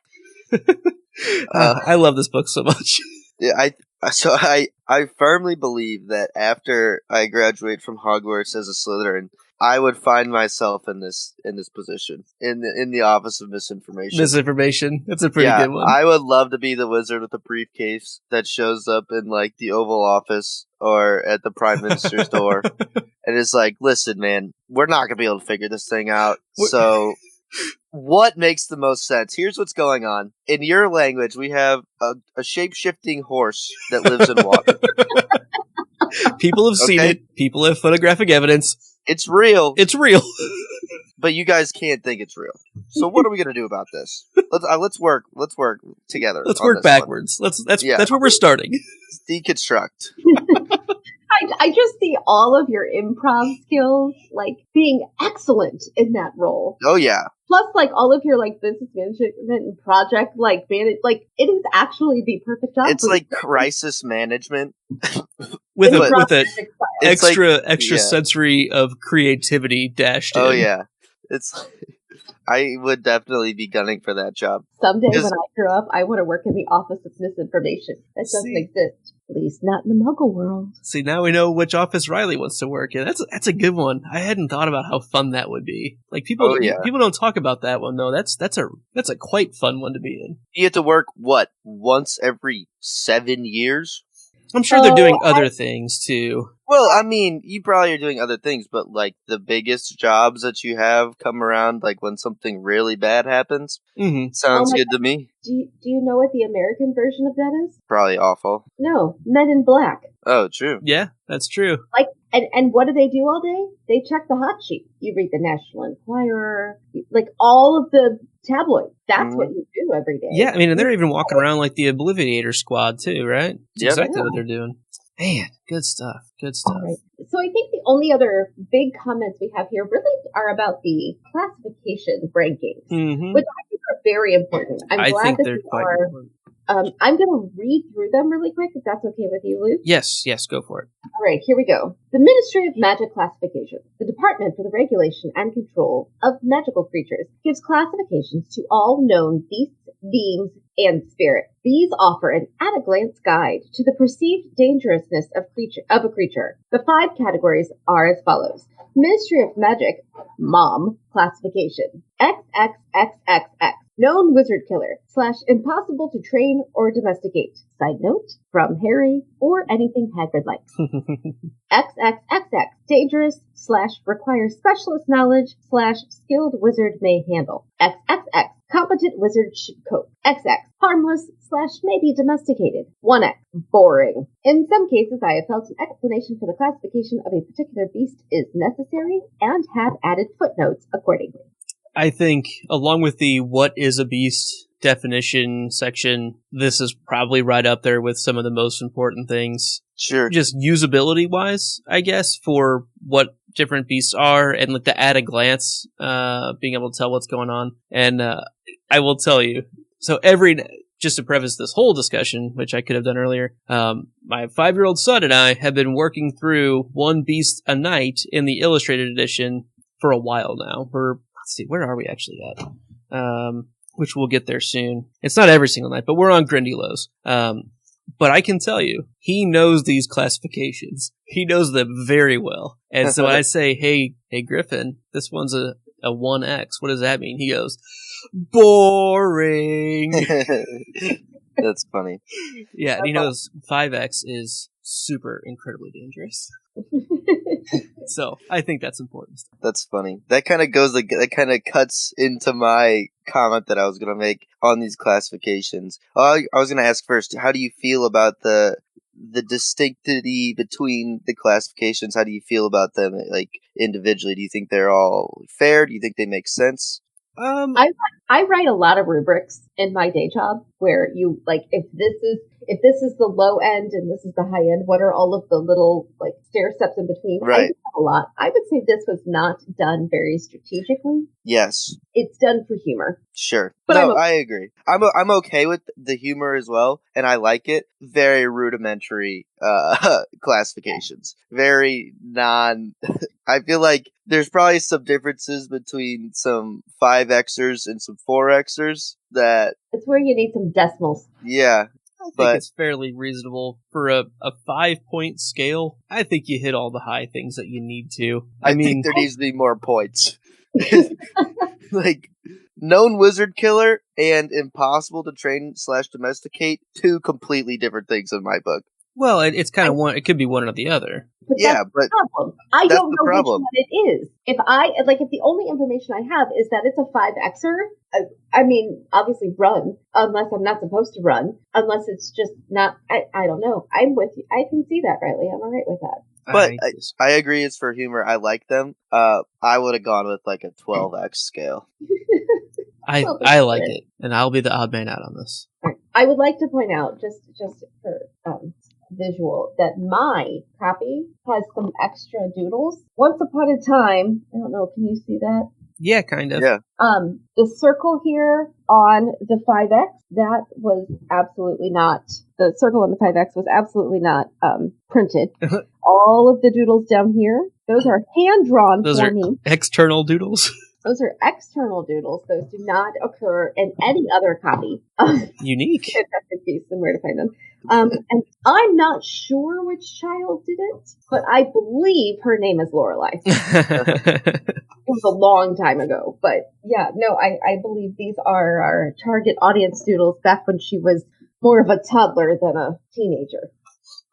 Speaker 1: I love this book so much.
Speaker 5: Yeah, I firmly believe that after I graduate from Hogwarts as a Slytherin, I would find myself in this position in the Office of Misinformation.
Speaker 1: That's a pretty good one.
Speaker 5: I would love to be the wizard with a briefcase that shows up in like the Oval Office or at the Prime Minister's door, and it's like, listen, man, we're not gonna be able to figure this thing out. So, what makes the most sense? Here's what's going on. In your language, we have a shape-shifting horse that lives in water.
Speaker 1: People have seen it. People have photographic evidence.
Speaker 5: It's real.
Speaker 1: It's real.
Speaker 5: But you guys can't think it's real. So what are we going to do about this? Let's work together.
Speaker 1: Let's work backwards. That's where we're starting.
Speaker 5: Deconstruct.
Speaker 4: I just see all of your improv skills like being excellent in that role.
Speaker 5: Oh yeah.
Speaker 4: Plus, like all of your like business management and project like manage, like it is actually the perfect job.
Speaker 5: It's like crisis management
Speaker 1: with an extra sensory of creativity dashed in.
Speaker 5: Oh yeah, I would definitely be gunning for that job.
Speaker 4: Someday when I grow up, I want to work in the Office of Misinformation. That doesn't exist. At least not in the Muggle world.
Speaker 1: See, now we know which office Riley wants to work in. That's a good one. I hadn't thought about how fun that would be. Like people don't talk about that one though. That's a quite fun one to be in.
Speaker 5: You have to work once every 7 years?
Speaker 1: I'm sure they're doing other things too.
Speaker 5: Well, I mean, you probably are doing other things, but like the biggest jobs that you have come around, like when something really bad happens, sounds good to me.
Speaker 4: Do you know what the American version of that is?
Speaker 5: Probably awful.
Speaker 4: No, Men in Black.
Speaker 5: Oh, true.
Speaker 1: Yeah, that's true.
Speaker 4: Like, and what do they do all day? They check the hot sheet. You read the National Enquirer, like all of the tabloids. That's what you do every day.
Speaker 1: Yeah, I mean, and they're even walking around like the Obliviator Squad too, right? That's exactly what they're doing. Man, good stuff. Good stuff.
Speaker 4: All right. So I think the only other big comments we have here really are about the classification rankings, which I think are very important. I'm glad that you are. I'm going to read through them really quick, if that's okay with you, Luke.
Speaker 1: Yes, go for it.
Speaker 4: All right, here we go. The Ministry of Magic Classification, the Department for the Regulation and Control of Magical Creatures, gives classifications to all known beasts, beings, and spirits. These offer an at-a-glance guide to the perceived dangerousness of a creature. The 5 categories are as follows. Ministry of Magic, Mom, classification, XXXXX, known wizard killer / impossible to train or domesticate. Side note, from Harry or anything Hagrid likes. XXXX, dangerous / requires specialist knowledge / skilled wizard may handle. XXX, competent wizard should cope. XX, harmless / maybe domesticated. 1X, boring. In some cases, I have felt an explanation for the classification of a particular beast is necessary and have added footnotes accordingly.
Speaker 1: I think, along with the what is a beast definition section, this is probably right up there with some of the most important things.
Speaker 5: Sure.
Speaker 1: Just usability wise, I guess, for what different beasts are and like the at a glance, being able to tell what's going on. And I will tell you, so just to preface this whole discussion, which I could have done earlier, my 5-year-old son and I have been working through One Beast a Night in the illustrated edition for a while now. Let's see, where are we actually at? Which we'll get there soon. It's not every single night, but we're on Grindylows. But I can tell you, he knows these classifications. He knows them very well. And so when I say, hey, Griffin, this one's a 1X, what does that mean? He goes, boring.
Speaker 5: That's funny.
Speaker 1: Yeah, and he knows 5X is super incredibly dangerous. So I think that's important.
Speaker 5: That's funny. That kind of cuts into my comment that I was going to make on these classifications. I was going to ask first, how do you feel about the distinctity between the classifications? How do you feel about them, like, individually? Do you think they're all fair? Do you think they make sense?
Speaker 4: I write a lot of rubrics in my day job where you, like, if this is the low end and this is the high end, what are all of the little, like, stair steps in between?
Speaker 5: Right.
Speaker 4: I do that a lot. I would say this was not done very strategically.
Speaker 5: Yes.
Speaker 4: It's done for humor.
Speaker 5: Sure.
Speaker 4: But
Speaker 5: I agree. I'm okay with the humor as well, and I like it. Very rudimentary classifications. Very I feel like there's probably some differences between some 5Xers and some 4Xers that...
Speaker 4: It's where you need some decimals.
Speaker 5: Yeah.
Speaker 1: I think it's fairly reasonable for a 5-point scale. I think you hit all the high things that you need to.
Speaker 5: I think there needs to be more points. Like, known wizard killer and impossible to train / domesticate, 2 completely different things in my book.
Speaker 1: Well, it's kind of one. It could be one or the other.
Speaker 4: But
Speaker 5: yeah,
Speaker 4: that's
Speaker 5: but
Speaker 4: the problem. I
Speaker 5: that's
Speaker 4: don't
Speaker 5: the
Speaker 4: know
Speaker 5: problem.
Speaker 4: which one it is. If the only information I have is that it's a 5Xer, I mean, obviously run, unless I'm not supposed to run, unless it's just not, I don't know. I'm with you. I can see that, Riley. I'm all right with that.
Speaker 5: But I agree it's for humor. I like them. I would have gone with like a 12X scale.
Speaker 1: I like it, and I'll be the odd man out on this.
Speaker 4: Right. I would like to point out, just for visual, that my copy has some extra doodles. Once upon a time, I don't know, can you see that?
Speaker 1: Yeah, kind of.
Speaker 5: Yeah.
Speaker 4: The circle here on the 5X, that was absolutely not, the circle on the 5X was absolutely not printed. All of the doodles down here, those are hand-drawn for me.
Speaker 1: External doodles?
Speaker 4: Those are external doodles. Those do not occur in any other copy.
Speaker 1: Unique.
Speaker 4: Fantastic Beasts and Where to Find Them. And I'm not sure which child did it, but I believe her name is Lorelei. It was a long time ago, but yeah, no, I believe these are our target audience doodles back when she was more of a toddler than a teenager.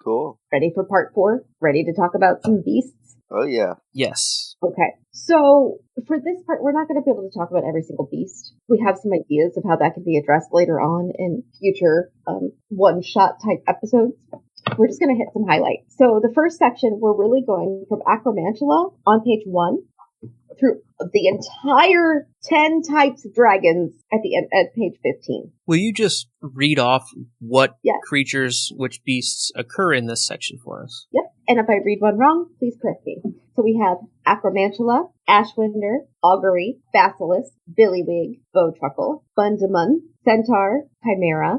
Speaker 5: Cool.
Speaker 4: Ready for part 4? Ready to talk about some beasts?
Speaker 5: Oh, yeah.
Speaker 1: Yes.
Speaker 4: Okay. So for this part, we're not going to be able to talk about every single beast. We have some ideas of how that can be addressed later on in future one-shot type episodes. We're just going to hit some highlights. So the first section, we're really going from Acromantula on page 1 through the entire 10 types of dragons at the end at page 15.
Speaker 1: Will you just read off what
Speaker 4: Yes.
Speaker 1: creatures, which beasts occur in this section for us?
Speaker 4: Yep. And if I read one wrong, please correct me. So we have Acromantula, Ashwinder, Augury, Basilisk, Billywig, Bowtruckle, Bundamun, Centaur, Chimera,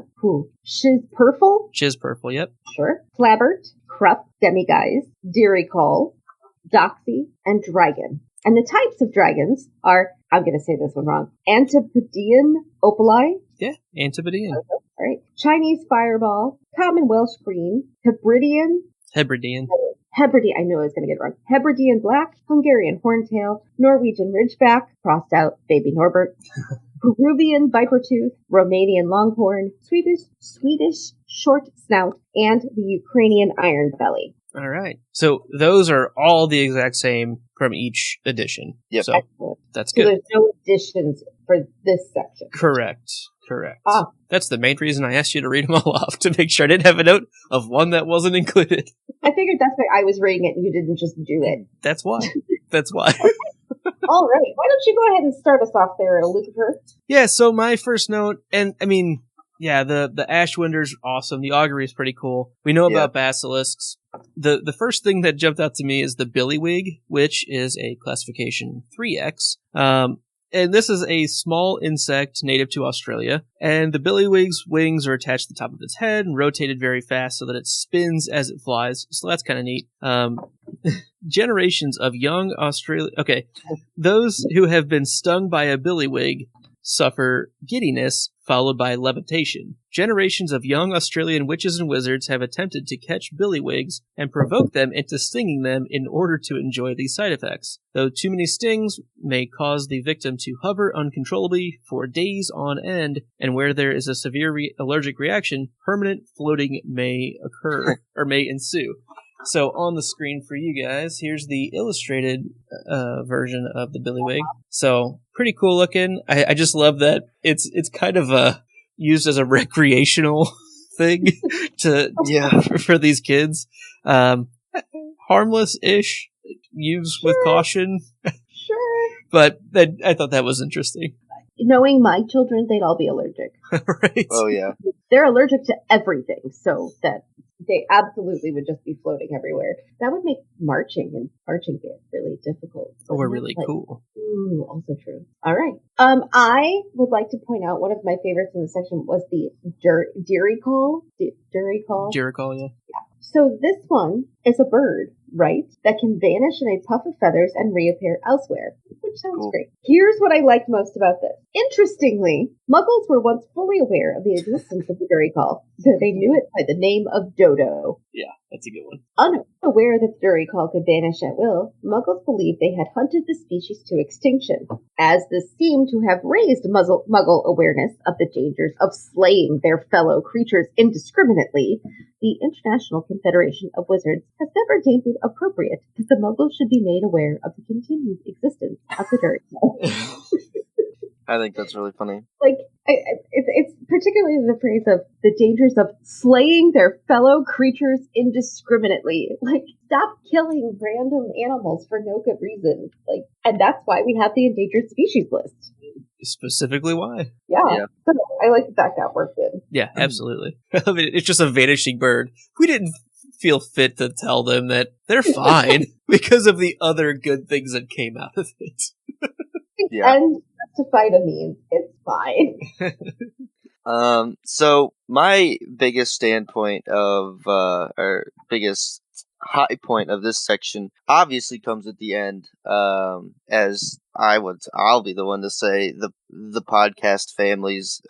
Speaker 4: Shizpurfle,
Speaker 1: Chizpurfle, yep.
Speaker 4: sure, Flabbert, Krupp, Demiguise, Dearycall, Doxy, and Dragon. And the types of dragons are, I'm going to say this one wrong, Antipodean Opali.
Speaker 1: Yeah, Antipodean.
Speaker 4: All right. Chinese Fireball, Common Welsh Green, Hebridean,
Speaker 1: Hebridean.
Speaker 4: Hebridean, I know I was going to get it wrong. Hebridean black, Hungarian horntail, Norwegian ridgeback, crossed out, baby Norbert, Peruvian vipertooth, Romanian longhorn, Swedish short snout, and the Ukrainian iron belly.
Speaker 1: All right. So those are all the exact same from each edition.
Speaker 5: Yep.
Speaker 1: So
Speaker 4: Excellent.
Speaker 1: that's
Speaker 4: So
Speaker 1: good.
Speaker 4: there's no additions for this section.
Speaker 1: Correct.
Speaker 4: Ah.
Speaker 1: That's the main reason I asked you to read them all off, to make sure I didn't have a note of one that wasn't included.
Speaker 4: I figured that's why I was reading it and you didn't just do it.
Speaker 1: That's why. That's why.
Speaker 4: All right. Why don't you go ahead and start us off there, Lucifer?
Speaker 1: Yeah, so my first note, and I mean, yeah, the Ashwinder's awesome. The augury is pretty cool. We know about basilisks. The first thing that jumped out to me is the billywig, which is a classification 3X. And this is a small insect native to Australia. And the billywig's wings are attached to the top of its head and rotated very fast so that it spins as it flies. So that's kind of neat. Generations of young Australia... Okay, those who have been stung by a billywig suffer giddiness, followed by levitation. Generations of young Australian witches and wizards have attempted to catch billywigs and provoke them into stinging them in order to enjoy these side effects. Though too many stings may cause the victim to hover uncontrollably for days on end, and where there is a severe allergic reaction, permanent floating may occur, or may ensue. So on the screen for you guys, here's the illustrated version of the billywig. So pretty cool looking. I just love that it's kind of used as a recreational thing for these kids. Harmless-ish, used with caution.
Speaker 4: Sure.
Speaker 1: But I thought that was interesting.
Speaker 4: Knowing my children, they'd all be allergic.
Speaker 1: Right.
Speaker 5: Oh, yeah.
Speaker 4: They're allergic to everything, so that they absolutely would just be floating everywhere. That would make marching band really difficult.
Speaker 1: Or really cool.
Speaker 4: Ooh, also true. All right. I would like to point out one of my favorites in the section was the Deary call. Deary call?
Speaker 1: Yeah.
Speaker 4: So this one is a bird, right, that can vanish in a puff of feathers and reappear elsewhere, which sounds great. Here's what I liked most about this. Interestingly, Muggles were once fully aware of the existence of the Dury call, though they knew it by the name of Dodo.
Speaker 1: Yeah, that's a good one.
Speaker 4: Unaware that the Dury call could vanish at will, Muggles believed they had hunted the species to extinction. As this seemed to have raised Muggle awareness of the dangers of slaying their fellow creatures indiscriminately, the International Confederation of Wizards has never deemed it appropriate that the Muggles should be made aware of the continued existence of the Dury call.
Speaker 5: I think that's really funny.
Speaker 4: Like, it's particularly the phrase of the dangers of slaying their fellow creatures indiscriminately. Like, stop killing random animals for no good reason. Like, and that's why we have the endangered species list.
Speaker 1: Specifically why?
Speaker 4: Yeah. So I like that got worked in.
Speaker 1: Yeah, absolutely. I mean, it's just a vanishing bird. We didn't feel fit to tell them that they're fine because of the other good things that came out of it.
Speaker 5: Yeah.
Speaker 4: And justify the means. It's fine.
Speaker 5: So my biggest standpoint of, or biggest high point of this section obviously comes at the end, as I'll be the one to say the podcast family's,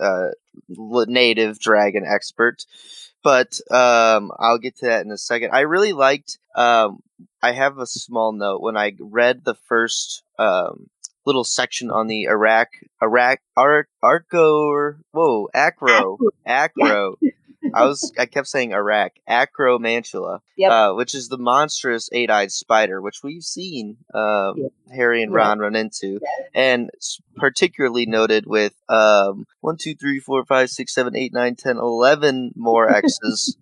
Speaker 5: native dragon expert. But, I'll get to that in a second. I really liked, I have a small note when I read the first, little section on the acro. I kept saying acromantula, which is the monstrous 8-eyed spider, which we've seen Harry and Ron run into, and particularly noted with 1, 2, 3, 4, 5, 6, 7, 8, 9, 10, 11 more X's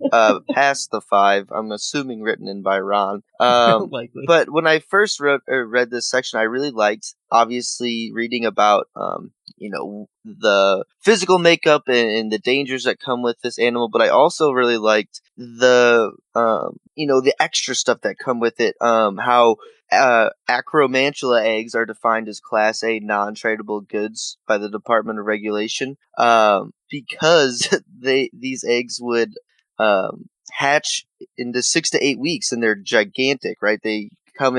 Speaker 5: past the 5. I'm assuming written in by Ron.
Speaker 1: Likely.
Speaker 5: But when I first read this section, I really liked, obviously, reading about the physical makeup and the dangers that come with this animal, but I also really liked the extra stuff that come with it. How acromantula eggs are defined as Class A non-tradable goods by the Department of Regulation, because these eggs would hatch into 6 to 8 weeks, and they're gigantic, right? They turn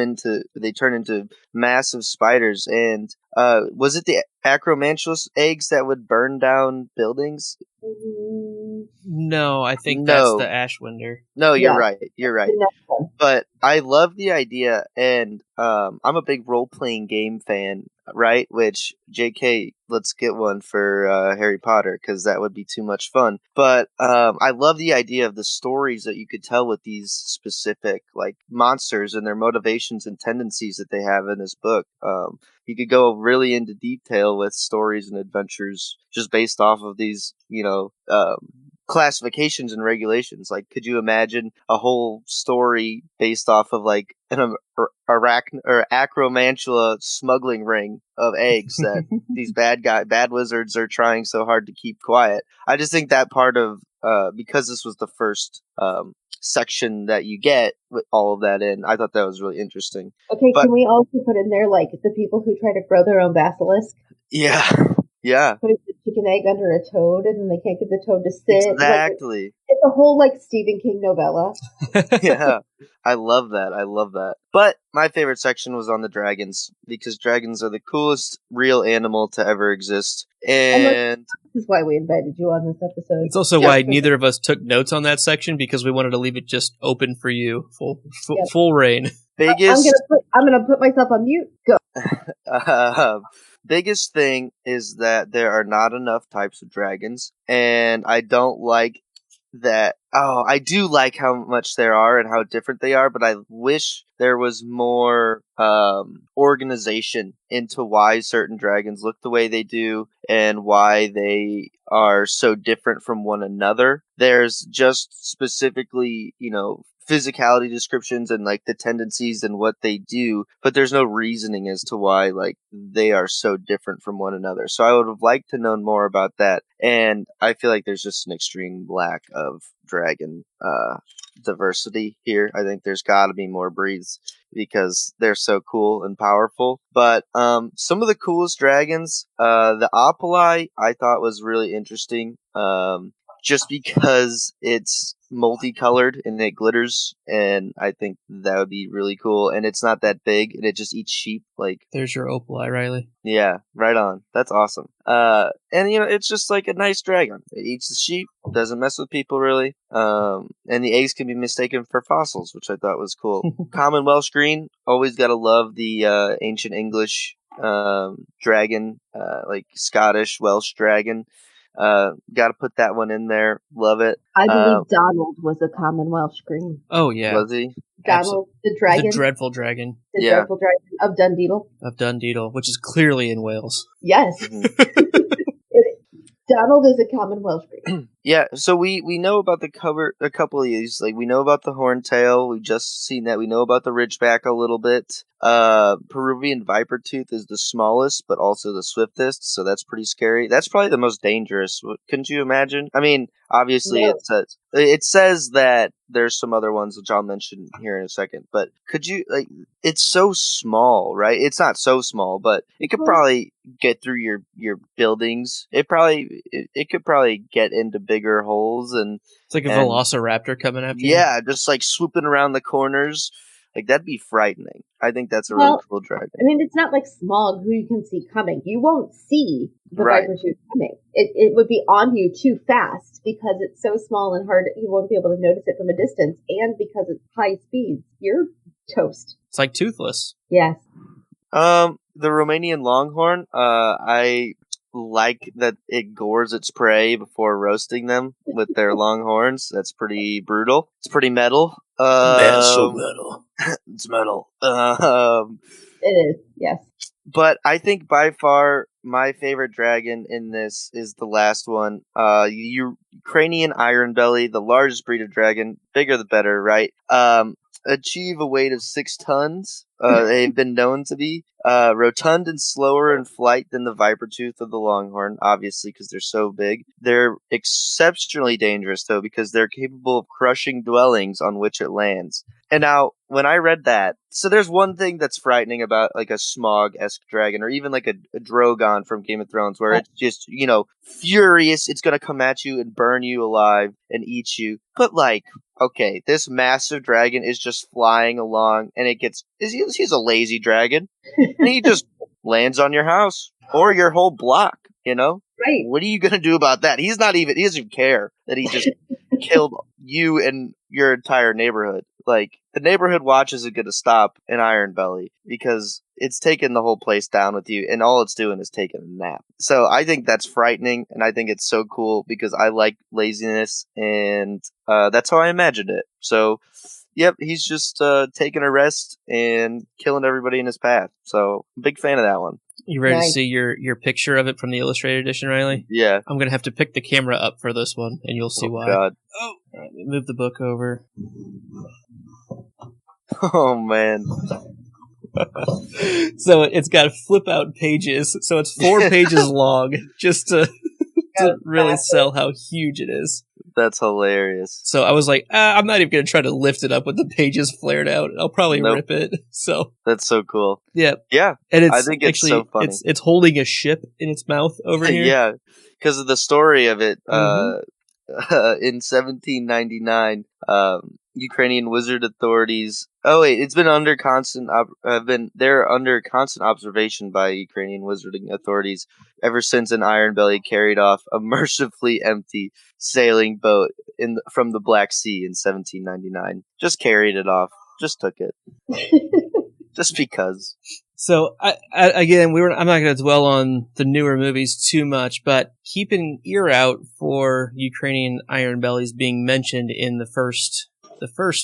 Speaker 5: into massive spiders. And was it the acromantulus eggs that would burn down buildings?
Speaker 1: No, I think that's the
Speaker 5: No.
Speaker 1: Ashwinder.
Speaker 5: No, you're
Speaker 4: Yeah.
Speaker 5: right. You're right.
Speaker 4: The next one.
Speaker 5: But I love the idea, and I'm a big role playing game fan, right? Which JK, let's get one for Harry Potter because that would be too much fun. But I love the idea of the stories that you could tell with these specific like monsters and their motivations and tendencies that they have in this book. You could go really into detail with stories and adventures just based off of these, classifications and regulations. Like, could you imagine a whole story based off of like an acromantula smuggling ring of eggs that these bad wizards are trying so hard to keep quiet? I just think that part of because this was the first section that you get with all of that in, I thought that was really interesting.
Speaker 4: Okay,
Speaker 5: But-
Speaker 4: can we also put in there like the people who try to grow their own basilisk?
Speaker 5: Yeah, yeah,
Speaker 4: Putting the chicken egg under a toad and then they can't get the toad to sit.
Speaker 5: exactly.
Speaker 4: Like, it's a whole like Stephen King novella.
Speaker 5: Yeah, I love that. I love that. But my favorite section was on the dragons because dragons are the coolest real animal to ever exist. And
Speaker 4: This is why we invited you on this episode.
Speaker 1: It's also why neither of us took notes on that section because we wanted to leave it just open for you, full reign.
Speaker 5: biggest
Speaker 4: I'm gonna put myself on mute. Go.
Speaker 5: biggest thing is that there are not enough types of dragons, and I don't like that. Oh, I do like how much there are and how different they are, but I wish there was more organization into why certain dragons look the way they do and why they are so different from one another. There's just specifically, physicality descriptions and like the tendencies and what they do, but there's no reasoning as to why like they are so different from one another. So I would have liked to know more about that, and I feel like there's just an extreme lack of dragon diversity here. I think there's got to be more breeds because they're so cool and powerful. But some of the coolest dragons, the Opali, I thought was really interesting. Just because it's multicolored and it glitters, and I think that would be really cool. And it's not that big, and it just eats sheep. Like,
Speaker 1: there's your Opali, Riley.
Speaker 5: Yeah, right on. That's awesome. And it's just like a nice dragon. It eats the sheep, doesn't mess with people really. And the eggs can be mistaken for fossils, which I thought was cool. Common Welsh green, always gotta love the ancient English dragon, like Scottish Welsh dragon. Gotta put that one in there. Love it.
Speaker 4: I believe Donald was a common Welsh green.
Speaker 1: Oh yeah,
Speaker 5: Was he?
Speaker 4: Donald, the dragon,
Speaker 1: the dreadful dragon
Speaker 4: the dreadful dragon of Dundee.
Speaker 1: of Dundee, which is clearly in Wales.
Speaker 4: Yes.
Speaker 5: Mhm.
Speaker 4: Donald is a common Welsh green.
Speaker 5: Yeah, so we know about a couple of these. Like, we know about the horntail. We've just seen that. We know about the ridgeback a little bit. Peruvian viper tooth is the smallest, but also the swiftest. So that's pretty scary. That's probably the most dangerous. Couldn't you imagine? I mean, obviously
Speaker 4: No.
Speaker 5: it says that there's some other ones which I'll mention here in a second. But could you It's so small, right? It's not so small, but it could probably get through your buildings. It could probably get into bigger holes and
Speaker 1: It's like a velociraptor coming after you.
Speaker 5: yeah, just like swooping around the corners. Like, that'd be frightening. I think that's a really cool dragon.
Speaker 4: I mean, it's not like Smog who you can see coming. You won't see the
Speaker 5: Right.
Speaker 4: viper tooth coming. It would be on you too fast because it's so small and hard. You won't be able to notice it from a distance, and because it's high speeds, you're toast.
Speaker 1: It's like Toothless.
Speaker 4: Yes.
Speaker 5: The Romanian Longhorn, I like that it gores its prey before roasting them with their long horns. That's pretty brutal. It's pretty metal.
Speaker 1: metal.
Speaker 5: It's metal.
Speaker 4: It is, yes.
Speaker 5: But I think by far my favorite dragon in this is the last one. Ukrainian Iron Belly, the largest breed of dragon, bigger the better, right? Achieve a weight of 6 tons. They've been known to be rotund and slower in flight than the viper tooth of the longhorn, obviously, because they're so big. They're exceptionally dangerous, though, because they're capable of crushing dwellings on which it lands. And now, when I read that, so there's one thing that's frightening about like a Smog-esque dragon, or even like a Drogon from Game of Thrones, where it's just, furious. It's going to come at you and burn you alive and eat you. But like, okay, this massive dragon is just flying along, and he's a lazy dragon, and he just lands on your house or your whole block,
Speaker 4: Right.
Speaker 5: What are you gonna do about that? He doesn't even care that he just killed you and your entire neighborhood. Like, the neighborhood watch isn't gonna stop in Iron Belly because it's taking the whole place down with you, and all it's doing is taking a nap. So I think that's frightening, and I think it's so cool because I like laziness, and that's how I imagined it. So, yep, he's just taking a rest and killing everybody in his path. So, big fan of that one.
Speaker 1: You ready to
Speaker 4: Nice.
Speaker 1: see your picture of it from the illustrated edition, Riley?
Speaker 5: Yeah.
Speaker 1: I'm going to have to pick the camera up for this one, and you'll see why.
Speaker 5: God.
Speaker 1: Oh, all right, move the book over.
Speaker 5: Oh, man.
Speaker 1: So it's got flip out pages, so it's 4 pages long, just to really sell how huge it is.
Speaker 5: That's hilarious.
Speaker 1: So I was like, I'm not even going to try to lift it up with the pages flared out. I'll probably
Speaker 5: Nope.
Speaker 1: rip it. So
Speaker 5: That's so cool.
Speaker 1: yeah,
Speaker 5: Yeah.
Speaker 1: and it's
Speaker 5: I think it's
Speaker 1: actually
Speaker 5: so funny.
Speaker 1: it's holding a ship in its mouth over here.
Speaker 5: Yeah. Because of the story of it,
Speaker 1: Mhm.
Speaker 5: in 1799, Ukrainian wizard authorities. Oh wait, it's been under constant. They're under constant observation by Ukrainian wizarding authorities ever since an Iron Belly carried off a mercifully empty sailing boat from the Black Sea in 1799. Just carried it off. Just took it. Just because.
Speaker 1: So again, I'm not going to dwell on the newer movies too much, but keep an ear out for Ukrainian Iron Bellies being mentioned in the first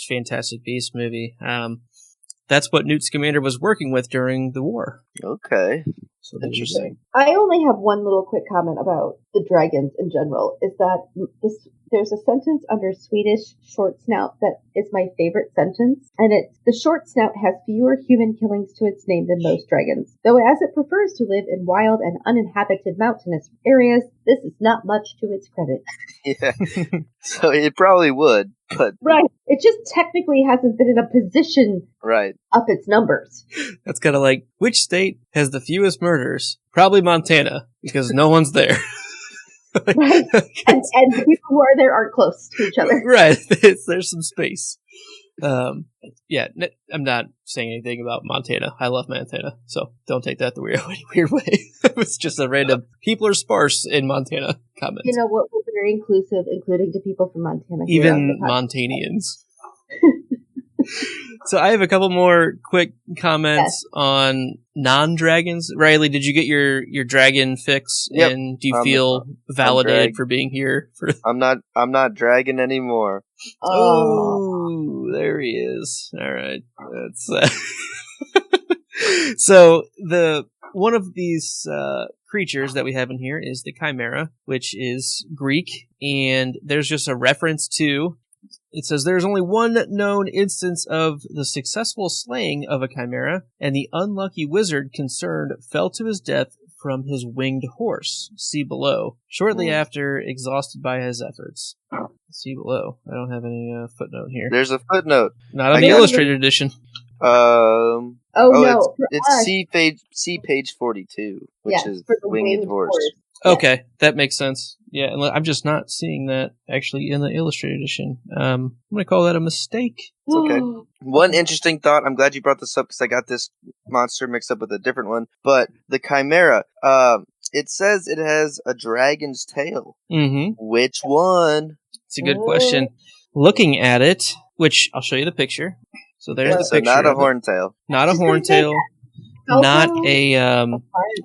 Speaker 1: Fantastic Beasts movie. That's what Newt Scamander was working with during the war.
Speaker 5: Okay.
Speaker 1: So there you
Speaker 5: Interesting.
Speaker 4: I only have one little quick comment about the dragons in general, is that there's a sentence under Swedish short snout that is my favorite sentence, and it's, the short snout has fewer human killings to its name than most dragons. Though as it prefers to live in wild and uninhabited mountainous areas, this is not much to its credit.
Speaker 5: Yeah. So it probably would, but
Speaker 4: Right. It just technically hasn't been in a position
Speaker 5: right.
Speaker 4: up its numbers.
Speaker 1: That's kind of like, which state has the fewest murders? Probably Montana, because no one's there.
Speaker 4: Right. And the people who are there aren't close to each other.
Speaker 1: Right. There's some space. Yeah, I'm not saying anything about Montana. I love Montana, so don't take that the weird way. It was just a random people are sparse in Montana comment.
Speaker 4: You know what? We're very inclusive, including to people from Montana.
Speaker 1: Even Montanians. So I have a couple more quick comments on non-dragons. Riley, did you get your dragon fix?
Speaker 5: Yep.
Speaker 1: And do you feel validated for being here?
Speaker 5: I'm not dragging anymore.
Speaker 1: Oh, there he is. All right. That's so one of these creatures that we have in here is the Chimera, which is Greek, and there's just a reference to. It says there's only one known instance of the successful slaying of a chimera, and the unlucky wizard concerned fell to his death from his winged horse. See below. Shortly after, exhausted by his efforts. See below. I don't have any footnote here.
Speaker 5: There's a footnote.
Speaker 1: Not on the illustrated edition.
Speaker 4: Oh no!
Speaker 5: It's C page 42, which is
Speaker 4: for the
Speaker 5: winged horse.
Speaker 1: Okay, that makes sense. Yeah, and I'm just not seeing that actually in the illustrated edition. I'm going to call that a mistake.
Speaker 5: It's okay. One interesting thought, I'm glad you brought this up because I got this monster mixed up with a different one, but the Chimera, it says it has a dragon's tail.
Speaker 1: Mm-hmm.
Speaker 5: Which one?
Speaker 1: It's a good question. Looking at it, which I'll show you the picture. So there's the picture.
Speaker 5: Not a horntail.
Speaker 1: Not a horntail. Not a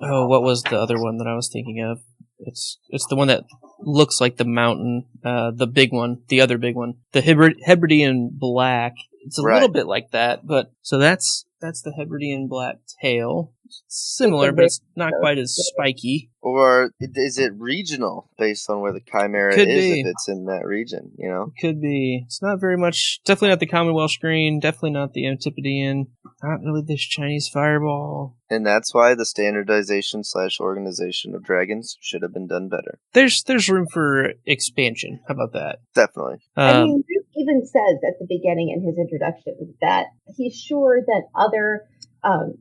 Speaker 1: what was the other one that I was thinking of? It's the one that looks like the mountain, the big one, the other big one, the Hebridean black. It's a little bit like that, but so that's the Hebridean black tail. Similar, but it's not quite as spiky.
Speaker 5: Or is it regional based on where the Chimera
Speaker 1: Could
Speaker 5: is
Speaker 1: be.
Speaker 5: if it's in that region, you know?
Speaker 1: Could be. It's not very much. Definitely not the Commonwealth green. Definitely not the Antipodean. Not really this Chinese fireball.
Speaker 5: And that's why the standardization / organization of dragons should have been done better.
Speaker 1: There's room for expansion. How about that?
Speaker 5: Definitely.
Speaker 4: I mean, Luke even says at the beginning in his introduction that he's sure that other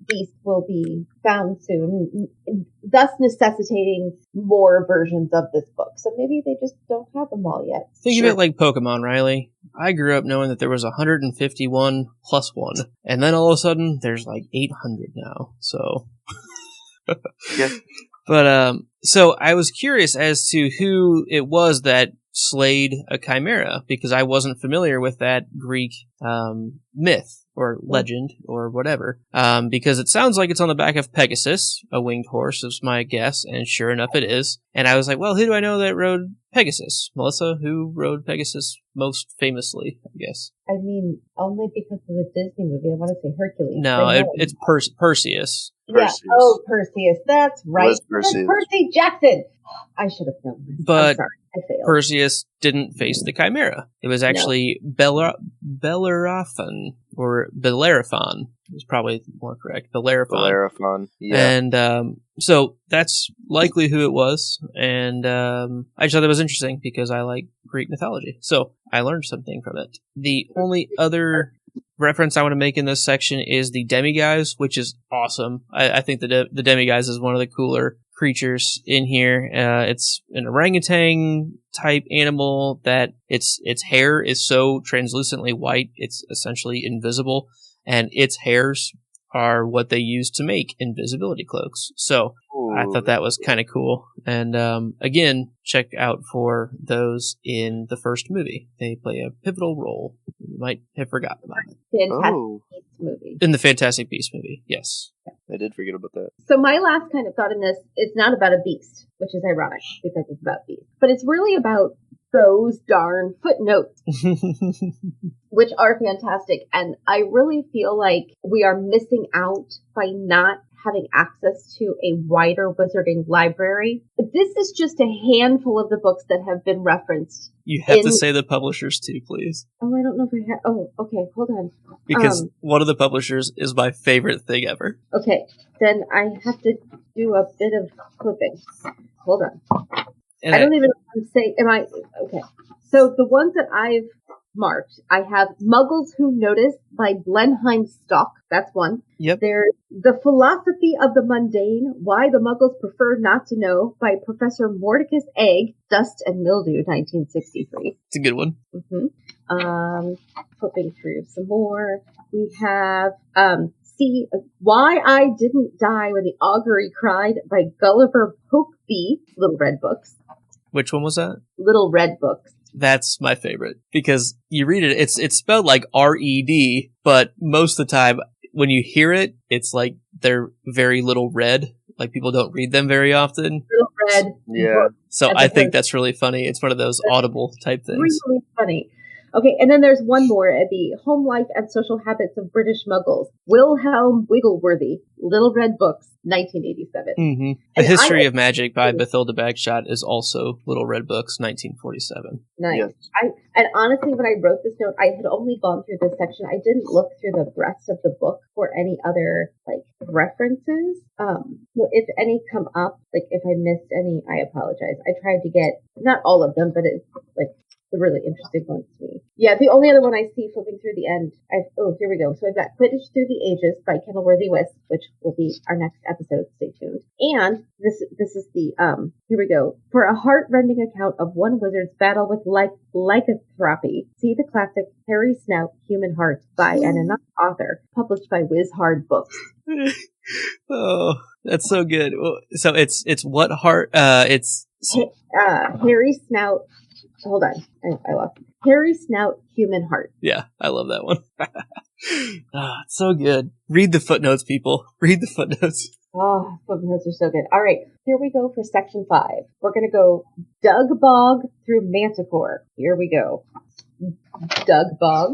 Speaker 4: beasts will be found soon, thus necessitating more versions of this book. So maybe they just don't have them all yet.
Speaker 1: Think of it like Pokemon, Riley. I grew up knowing that there was 151 plus 1, and then all of a sudden there's like 800 now. So
Speaker 5: Yeah.
Speaker 1: But so I was curious as to who it was that slayed a chimera, because I wasn't familiar with that Greek myth or legend or whatever. Because it sounds like it's on the back of Pegasus, a winged horse, is my guess, and sure enough it is. And I was like, well, who do I know that rode Pegasus? Melissa, who rode Pegasus most famously, I guess?
Speaker 4: I mean, only because of the Disney movie. I want to say Hercules.
Speaker 1: No, it's Perseus.
Speaker 4: Yeah. Oh, Perseus. That's right.
Speaker 5: Was Perseus.
Speaker 4: Percy Jackson. I should have known this.
Speaker 1: But
Speaker 4: I'm sorry. I failed.
Speaker 1: Perseus didn't face the chimera. It was actually Bellerophon, or Bellerophon is probably more correct.
Speaker 5: Bellerophon. Yeah.
Speaker 1: And so that's likely who it was. And I just thought that was interesting because I like Greek mythology. So I learned something from it. The only other reference I want to make in this section is the Demiguise, which is awesome. I think the Demiguise is one of the cooler creatures in here. It's an orangutan type animal that its hair is so translucently white it's essentially invisible, and its hairs are what they use to make invisibility cloaks. So I thought that was kind of cool. And again, check out for those in the first movie. They play a pivotal role. You might have forgotten about it.
Speaker 4: Fantastic Beasts movie.
Speaker 1: In the Fantastic Beasts movie, yes.
Speaker 5: I did forget about that.
Speaker 4: So my last kind of thought in this is not about a beast, which is ironic because it's about beasts, but it's really about those darn footnotes, which are fantastic. And I really feel like we are missing out by not having access to a wider wizarding library. This is just a handful of the books that have been referenced.
Speaker 1: You have to say the publishers too, please.
Speaker 4: Oh, I don't know if I have. Oh, okay. Hold on.
Speaker 1: Because one of the publishers is my favorite thing ever.
Speaker 4: Okay. Then I have to do a bit of flipping. Hold on.
Speaker 1: And
Speaker 4: I don't even know what I'm saying. Am I? Okay. So the ones that I've marked, I have Muggles Who Notice by Blenheim Stock. That's one.
Speaker 1: Yep.
Speaker 4: There's The Philosophy of the Mundane, Why the Muggles Prefer Not to Know by Professor Mordecus Egg, Dust and Mildew, 1963.
Speaker 1: It's a good one.
Speaker 4: Mm-hmm. Flipping through some more. We have See Why I Didn't Die When the Augury Cried by Gulliver Pokeby, Little Red Books.
Speaker 1: Which one was that?
Speaker 4: Little Red Books.
Speaker 1: That's my favorite because you read it, it's spelled like R-E-D, but most of the time when you hear it, it's like they're very little red. Like people don't read them very often.
Speaker 4: Little Red.
Speaker 5: Yeah.
Speaker 1: So I think that's really funny. It's one of those audible type things.
Speaker 4: Really funny. Okay, and then there's one more, the Home Life and Social Habits of British Muggles. Wilhelm Wiggleworthy, Little Red Books, 1987.
Speaker 1: Mm-hmm. The History of Magic by Bathilda Bagshot is also Little Red Books, 1947.
Speaker 4: Nice.
Speaker 5: Yes.
Speaker 4: And honestly, when I wrote this note, I had only gone through this section. I didn't look through the rest of the book for any other references. If any come up, if I missed any, I apologize. I tried to get not all of them, but it's the really interesting ones to me. Yeah, the only other one I see flipping through the end. Here we go. So I've got Quidditch Through the Ages by Kenilworthy Wisp, which will be our next episode. Stay tuned. And this is the here we go. For a heart-rending account of one wizard's battle with lycanthropy, see the classic Harry Snout Human Heart by an anonymous author, published by Wiz Hard Books.
Speaker 1: Oh, that's so good. So it's what heart? It's
Speaker 4: Harry Snout. Hold on. I lost it. Harry Snout Human Heart.
Speaker 1: Yeah, I love that one. It's so good. Read the footnotes, people. Read the footnotes.
Speaker 4: Oh, footnotes are so good. All right, here we go for section 5. We're going to go Dug Bog through Manticore. Here we go. Dug Bog,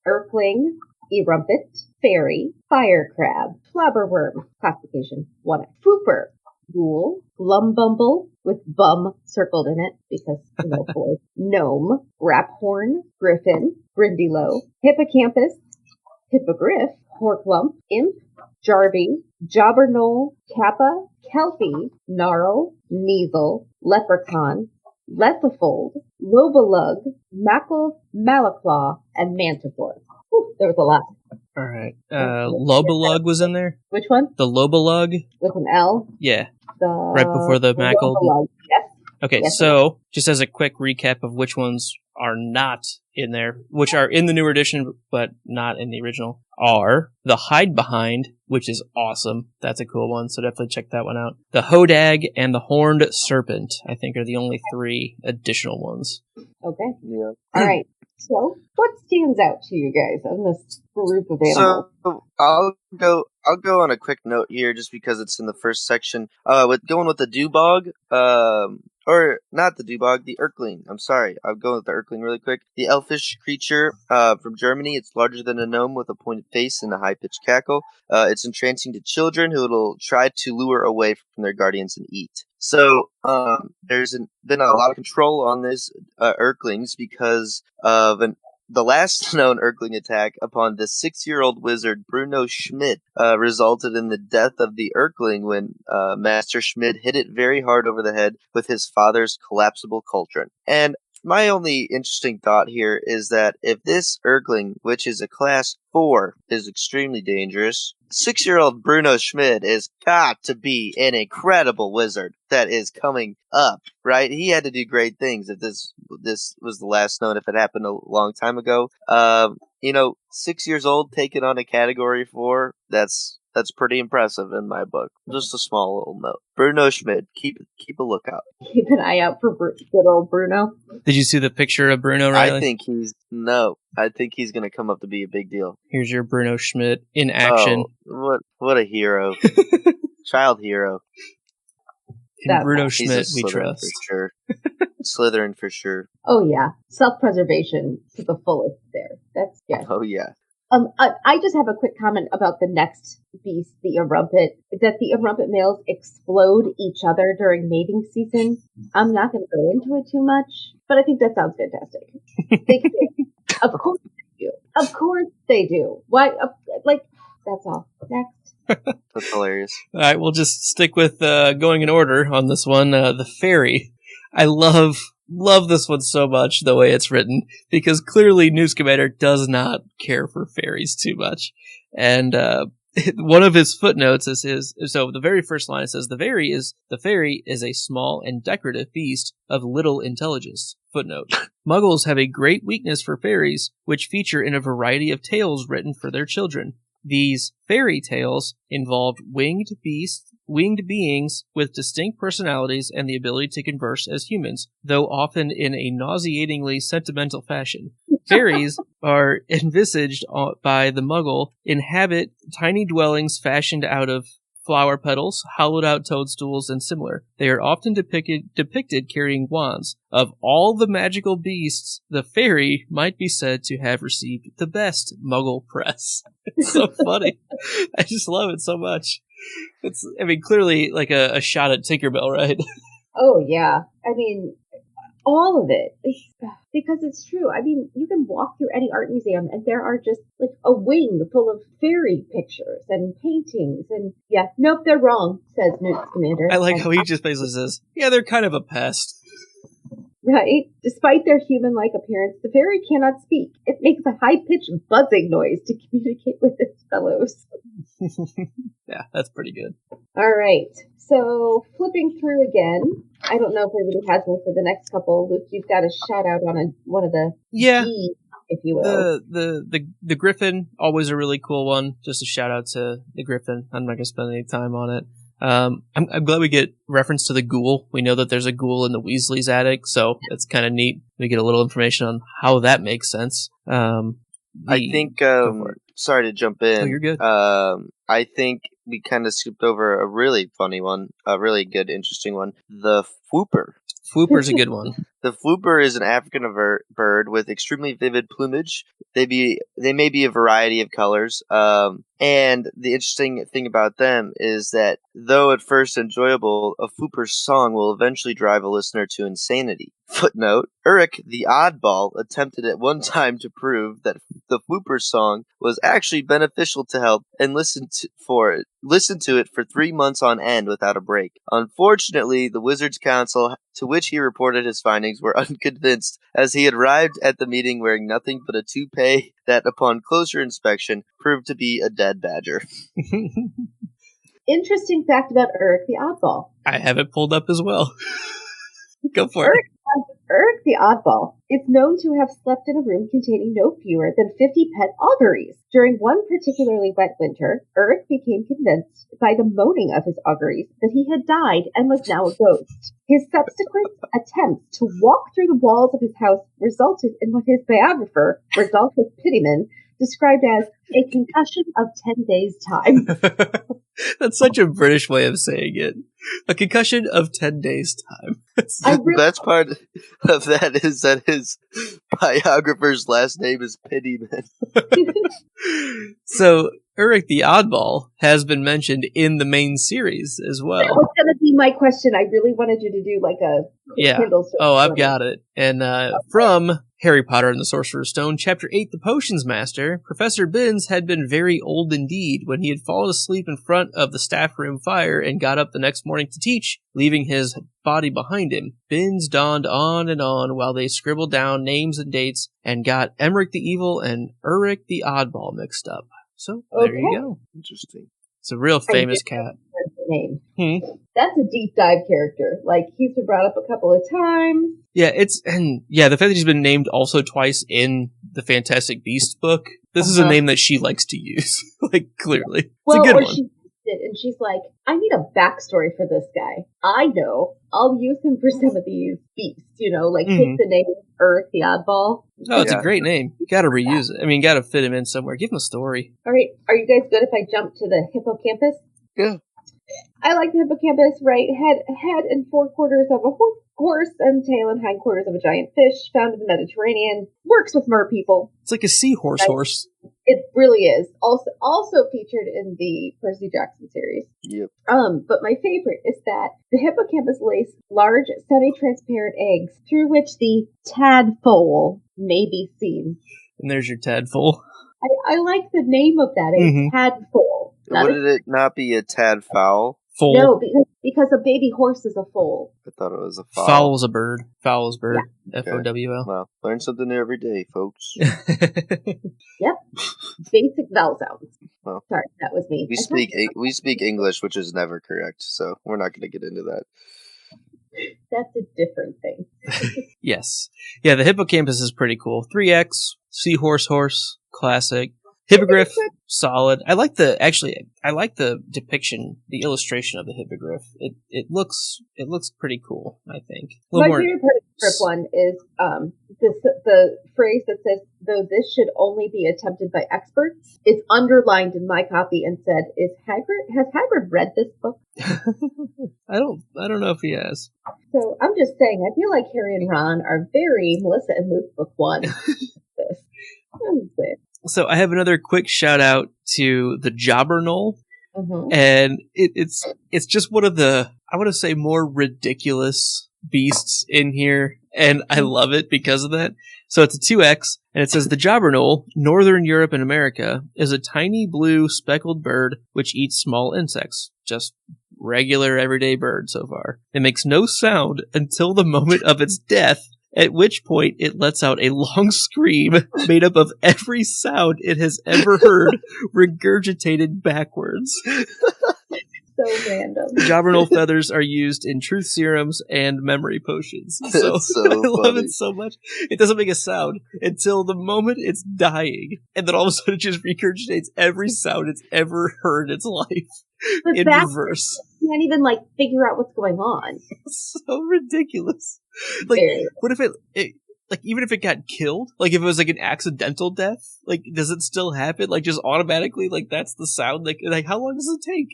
Speaker 4: Urkling, Erumpet, Fairy, Fire Crab, Flabberworm, classification 1. Whooper, Ghoul, Glumbumble with bum circled in it because boys. Gnome, Raphorn, Griffin, Grindylow, Hippocampus, Hippogriff, Horklump, Imp, Jarby, Jobberknoll, Kappa, Kelpie, Gnarl, Measle, Leprechaun, Lethifold, Lobalug, Malaclaw, and Manticore. Whew, there was a lot.
Speaker 1: All right. Lobalug was in there?
Speaker 4: Which one?
Speaker 1: The Lobalug?
Speaker 4: With an L?
Speaker 1: Yeah. Right before the Mackled?
Speaker 4: Yes.
Speaker 1: Okay,
Speaker 4: Yes.
Speaker 1: so just as a quick recap of which ones are not in there, which are in the newer edition but not in the original, are the Hide Behind, which is awesome. That's a cool one, so definitely check that one out. The Hodag and the Horned Serpent, I think, are the only 3 additional ones.
Speaker 4: Okay.
Speaker 5: Yeah.
Speaker 4: All right. So, what stands out to you guys on this group of animals?
Speaker 5: So I'll go on a quick note here, just because it's in the first section. With the Dewbog, or not the Dewbog, the Erkling. I'm sorry, I'll go with the Erkling really quick. The elfish creature, from Germany. It's larger than a gnome with a pointed face and a high-pitched cackle. It's entrancing to children who it'll try to lure away from their guardians and eat. So, there's been a lot of control on this Erklings because of the last known Erkling attack upon the 6-year-old wizard Bruno Schmidt resulted in the death of the Erkling when Master Schmidt hit it very hard over the head with his father's collapsible cauldron. And my only interesting thought here is that if this Erkling, which is a class 4, is extremely dangerous, 6-year-old Bruno Schmidt has got to be an incredible wizard that is coming up, right? He had to do great things if this was the last known, if it happened a long time ago. 6 years old taking on a category 4, that's pretty impressive in my book. Just a small little note. Bruno Schmidt, keep a lookout.
Speaker 4: Keep an eye out for good old Bruno.
Speaker 1: Did you see the picture of Bruno, Riley?
Speaker 5: I think he's going to come up to be a big deal.
Speaker 1: Here's your Bruno Schmidt in action.
Speaker 5: Oh, what a hero. Child hero.
Speaker 1: In Bruno
Speaker 5: He's
Speaker 1: Schmidt,
Speaker 5: a
Speaker 1: we
Speaker 5: Slytherin
Speaker 1: trust.
Speaker 5: for sure. Slytherin for sure.
Speaker 4: Oh yeah, self-preservation to the fullest. There, that's yeah.
Speaker 5: Oh yeah.
Speaker 4: I just have a quick comment about the next beast, the Erumpet. That the Erumpet males explode each other during mating season. I'm not going to go into it too much, but I think that sounds fantastic. They do. Of course they do. Of course they do. Why? That's all. Next.
Speaker 5: That's hilarious.
Speaker 1: All right, we'll just stick with going in order on this one. The fairy. I love this one so much, the way it's written, because clearly Newt Scamander does not care for fairies too much. And one of his footnotes is so the very first line says, the fairy is a small and decorative beast of little intelligence. Footnote. Muggles have a great weakness for fairies, which feature in a variety of tales written for their children. These fairy tales involved winged beings with distinct personalities and the ability to converse as humans, though often in a nauseatingly sentimental fashion. Fairies are envisaged by the Muggle, inhabit tiny dwellings fashioned out of flower petals, hollowed-out toadstools, and similar. They are often depicted carrying wands. Of all the magical beasts, the fairy might be said to have received the best Muggle press. It's so funny. I just love it so much. It's, clearly like a shot at Tinkerbell, right?
Speaker 4: Oh yeah. All of it. Because it's true. You can walk through any art museum and there are just like a wing full of fairy pictures and paintings and yeah, nope, they're wrong, says Newt Scamander.
Speaker 1: I like how he just basically says, yeah, they're kind of a pest.
Speaker 4: Right? Despite their human-like appearance, the fairy cannot speak. It makes a high-pitched buzzing noise to communicate with its fellows.
Speaker 1: Yeah, that's pretty good.
Speaker 4: All right. So, flipping through again, I don't know if anybody has one for the next couple. Luke, you've got a shout-out on one of the G's, if you will.
Speaker 1: The Griffin, always a really cool one. Just a shout-out to the Griffin. I'm not going to spend any time on it. I'm glad we get reference to the ghoul. We know that there's a ghoul in the Weasley's attic, so it's kind of neat. We get a little information on how that makes sense.
Speaker 5: I think, sorry to jump in.
Speaker 1: Oh, you're good.
Speaker 5: I think we kind of skipped over a really funny one, a really good, interesting one. The Whooper.
Speaker 1: Whooper's a good one.
Speaker 5: The Whooper is an African bird with extremely vivid plumage. They may be a variety of colors. And the interesting thing about them is that though at first enjoyable, a Whooper's song will eventually drive a listener to insanity. Footnote: Uruk the Oddball attempted at one time to prove that the Whooper's song was actually beneficial to health and listened to it for 3 months on end without a break. Unfortunately, the Wizards' Council, to which he reported his findings, were unconvinced, as he had arrived at the meeting wearing nothing but a toupee that, upon closer inspection, proved to be a dead badger.
Speaker 4: Interesting fact about Uruk the Oddball.
Speaker 1: I have it pulled up as well. Go for it.
Speaker 4: Eric the Oddball is known to have slept in a room containing no fewer than 50 pet auguries. During one particularly wet winter, Eric became convinced by the moaning of his auguries that he had died and was now a ghost. His subsequent attempts to walk through the walls of his house resulted in what his biographer, Rodolphus Pittiman, described as a concussion of 10 days' time.
Speaker 1: That's such a British way of saying it. A concussion of 10 days' time.
Speaker 5: The best part of that is that his biographer's last name is Pittyman.
Speaker 1: So, Eric the Oddball has been mentioned in the main series as well.
Speaker 4: That was going to be my question. I really wanted you to do like a Kindle search.
Speaker 1: Oh, I've got it. And from Harry Potter and the Sorcerer's Stone, Chapter 8, The Potions Master, Professor Binns had been very old indeed when he had fallen asleep in front of the staff room fire and got up the next morning to teach, leaving his body behind him. Binns donned on and on while they scribbled down names and dates and got Emmerich the Evil and Eric the Oddball mixed up. So, there you go.
Speaker 5: Interesting.
Speaker 1: It's a real famous cat.
Speaker 4: Name. That's a deep dive character. Like, he's been brought up a couple of times.
Speaker 1: Yeah, the fact that he's been named also twice in the Fantastic Beasts book. This is a name that she likes to use. Like, clearly. It's a good one.
Speaker 4: She it and she's like, I need a backstory for this guy. I know. I'll use him for some of these beasts, like take the name Eric the Oddball.
Speaker 1: Oh, it's a great name. You gotta reuse it. I mean, gotta fit him in somewhere. Give him a story.
Speaker 4: All right. Are you guys good if I jump to the hippocampus?
Speaker 5: Yeah.
Speaker 4: I like the hippocampus, right? Head and forequarters of a horse and tail and hindquarters of a giant fish found in the Mediterranean. Works with mer people.
Speaker 1: It's like a seahorse horse.
Speaker 4: It really is. Also featured in the Percy Jackson series.
Speaker 5: Yep.
Speaker 4: But my favorite is that the hippocampus lays large, semi-transparent eggs through which the tadpole may be seen.
Speaker 1: And there's your tadpole.
Speaker 4: I like the name of that egg, tadpole.
Speaker 5: Wouldn't it not be a tad fowl?
Speaker 1: Foal.
Speaker 4: No, because a baby horse is a foal.
Speaker 5: I thought it was a fowl.
Speaker 1: Fowl is a bird. Fowl is bird.
Speaker 4: Yeah.
Speaker 1: F-O-W-L.
Speaker 5: Well, learn something new every day, folks.
Speaker 4: Yep. Basic vowel sounds.
Speaker 5: Well,
Speaker 4: sorry, that was me.
Speaker 5: We speak English, which is never correct, so we're not going to get into that.
Speaker 4: That's a different thing.
Speaker 1: Yes. Yeah, the hippocampus is pretty cool. 3X, seahorse horse, classic. Hippogriff, solid. I like the depiction, the illustration of the hippogriff. It looks pretty cool, I think.
Speaker 4: My favorite part of the script one is the phrase that says, though this should only be attempted by experts, is underlined in my copy and said, has Hagrid read this book?
Speaker 1: I don't know if he has.
Speaker 4: So I'm just saying, I feel like Harry and Ron are very Melissa and Luke book one.
Speaker 1: So I have another quick shout out to the Jobberknoll, and it's just one of the, I want to say, more ridiculous beasts in here, and I love it because of that. So it's a 2X, and it says the Jobberknoll, Northern Europe and America, is a tiny blue speckled bird which eats small insects. Just regular everyday bird so far. It makes no sound until the moment of its death, at which point it lets out a long scream made up of every sound it has ever heard, regurgitated backwards.
Speaker 4: So random.
Speaker 1: Jobberknoll feathers are used in truth serums and memory potions. So I love it so much. It doesn't make a sound until the moment it's dying, and then all of a sudden it just regurgitates every sound it's ever heard in its life.
Speaker 4: But
Speaker 1: in reverse.
Speaker 4: You can't even figure out what's going on.
Speaker 1: It's so ridiculous. What if it even if it got killed? If it was an accidental death? Does it still happen? Just automatically? That's the sound? How long does it take?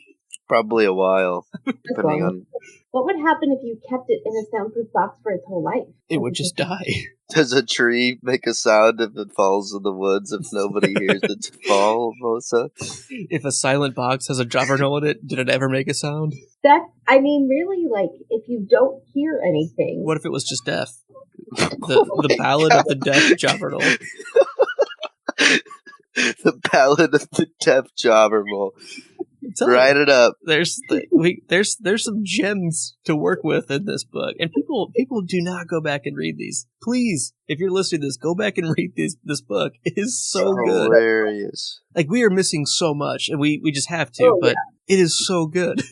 Speaker 5: Probably a while, depending on...
Speaker 4: What would happen if you kept it in a soundproof box for its whole life?
Speaker 1: It would just die.
Speaker 5: Does a tree make a sound if it falls in the woods if nobody hears it fall, Melissa?
Speaker 1: If a silent box has a Jobberknoll in it, did it ever make a sound?
Speaker 4: Really, if you don't hear anything...
Speaker 1: What if it was just death? The Ballad of the Deaf Jobberknoll.
Speaker 5: The Ballad of the Deaf Jobberknoll. Write it up.
Speaker 1: There's some gems to work with in this book, and people do not go back and read these. Please, if you're listening to this, go back and read this book. It is so good.
Speaker 5: Hilarious.
Speaker 1: We are missing so much, and we just have to, but it is so good.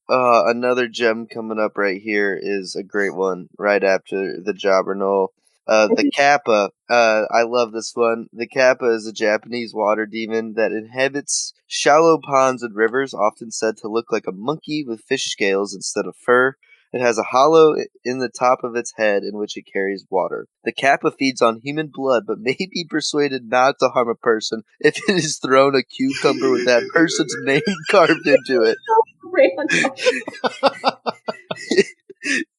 Speaker 5: Another gem coming up right here is a great one. Right after the Jobberknoll, the Kappa. I love this one. The Kappa is a Japanese water demon that inhabits shallow ponds and rivers, often said to look like a monkey with fish scales instead of fur. It has a hollow in the top of its head in which it carries water. The Kappa feeds on human blood, but may be persuaded not to harm a person if it is thrown a cucumber with that person's name carved into it.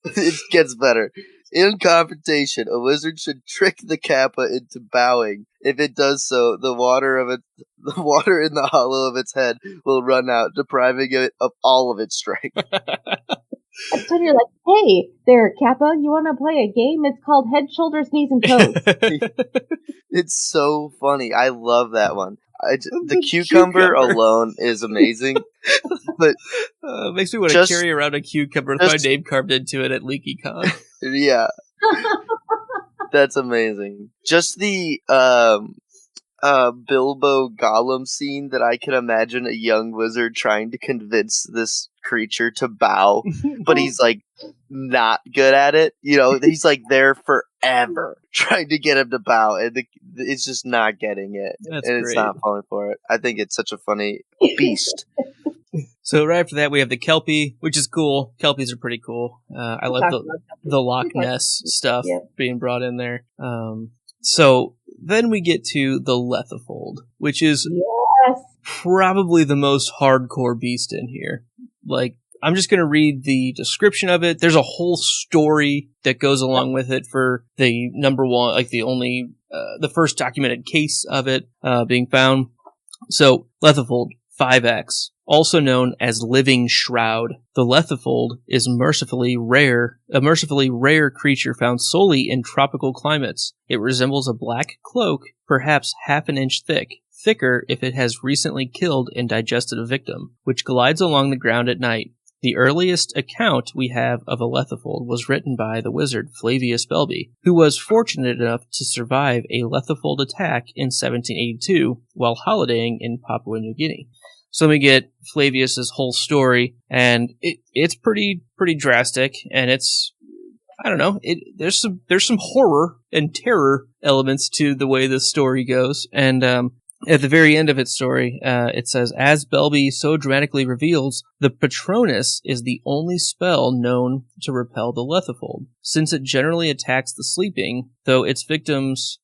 Speaker 5: It gets better. In confrontation, a wizard should trick the Kappa into bowing. If it does so, the water in the hollow of its head will run out, depriving it of all of its strength.
Speaker 4: That's when you're like, hey, there, Kappa, you want to play a game? It's called Head, Shoulders, Knees, and Toes.
Speaker 5: It's so funny. I love that one. The cucumber alone is amazing. But
Speaker 1: makes me want to carry around a cucumber with my name carved into it at LeakyCon.
Speaker 5: Yeah. That's amazing. Just the Bilbo Gollum scene that I can imagine a young wizard trying to convince this creature to bow, but he's like not good at it. You know, he's like there forever trying to get him to bow, and it's just not getting it.
Speaker 1: That's
Speaker 5: and
Speaker 1: great.
Speaker 5: It's not falling for it. I think it's such a funny beast.
Speaker 1: So right after that, we have the Kelpie, which is cool. Kelpies are pretty cool. I like the Loch Ness stuff being brought in there. So then we get to the Lethifold, which is probably the most hardcore beast in here. Like, I'm just going to read the description of it. There's a whole story that goes along with it for the number one, like the first documented case of it being found. So, Lethifold, 5X. Also known as Living Shroud, the Lethifold is a mercifully rare creature found solely in tropical climates. It resembles a black cloak, perhaps half an inch thicker if it has recently killed and digested a victim, which glides along the ground at night. The earliest account we have of a Lethifold was written by the wizard Flavius Belby, who was fortunate enough to survive a Lethifold attack in 1782 while holidaying in Papua New Guinea. So we get Flavius's whole story, and it's pretty drastic, and it's, I don't know, there's some horror and terror elements to the way this story goes, and at the very end of its story, it says, as Belby so dramatically reveals, the Patronus is the only spell known to repel the Lethifold, since it generally attacks the sleeping, though its victims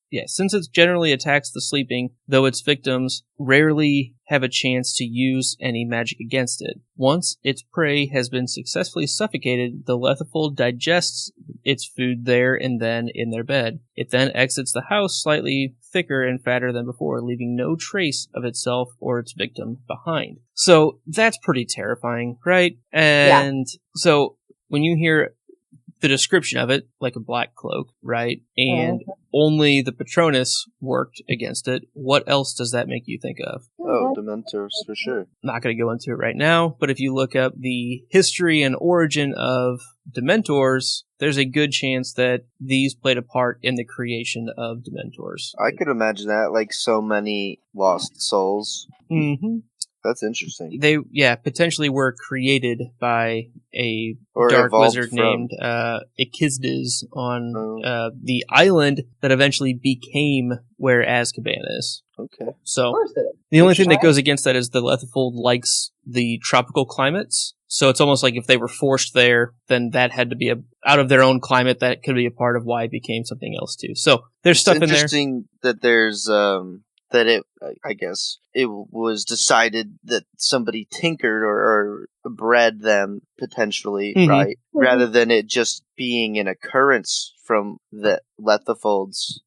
Speaker 1: rarely have a chance to use any magic against it. Once its prey has been successfully suffocated, the Lethifold digests its food there and then in their bed. It then exits the house slightly thicker and fatter than before, leaving no trace of itself or its victim behind. So that's pretty terrifying, right? And so when you hear the description of it, like a black cloak, right? And only the Patronus worked against it. What else does that make you think of?
Speaker 5: Oh, Dementors, for sure.
Speaker 1: Not going to go into it right now, but if you look up the history and origin of Dementors, there's a good chance that these played a part in the creation of Dementors.
Speaker 5: I could imagine that, like so many lost souls.
Speaker 1: Mm-hmm.
Speaker 5: That's interesting.
Speaker 1: They, potentially were created by a dark wizard named Ikizdiz on the island that eventually became where Azkaban is.
Speaker 5: Okay.
Speaker 1: So the only thing that goes against that is the Lethifold likes the tropical climates. So it's almost like if they were forced there, then that had to be out of their own climate. That could be a part of why it became something else too. So there's stuff in there.
Speaker 5: It's interesting that there's I guess it was decided that somebody tinkered or bred them potentially, right? Rather than it just being an occurrence from the Lethifolds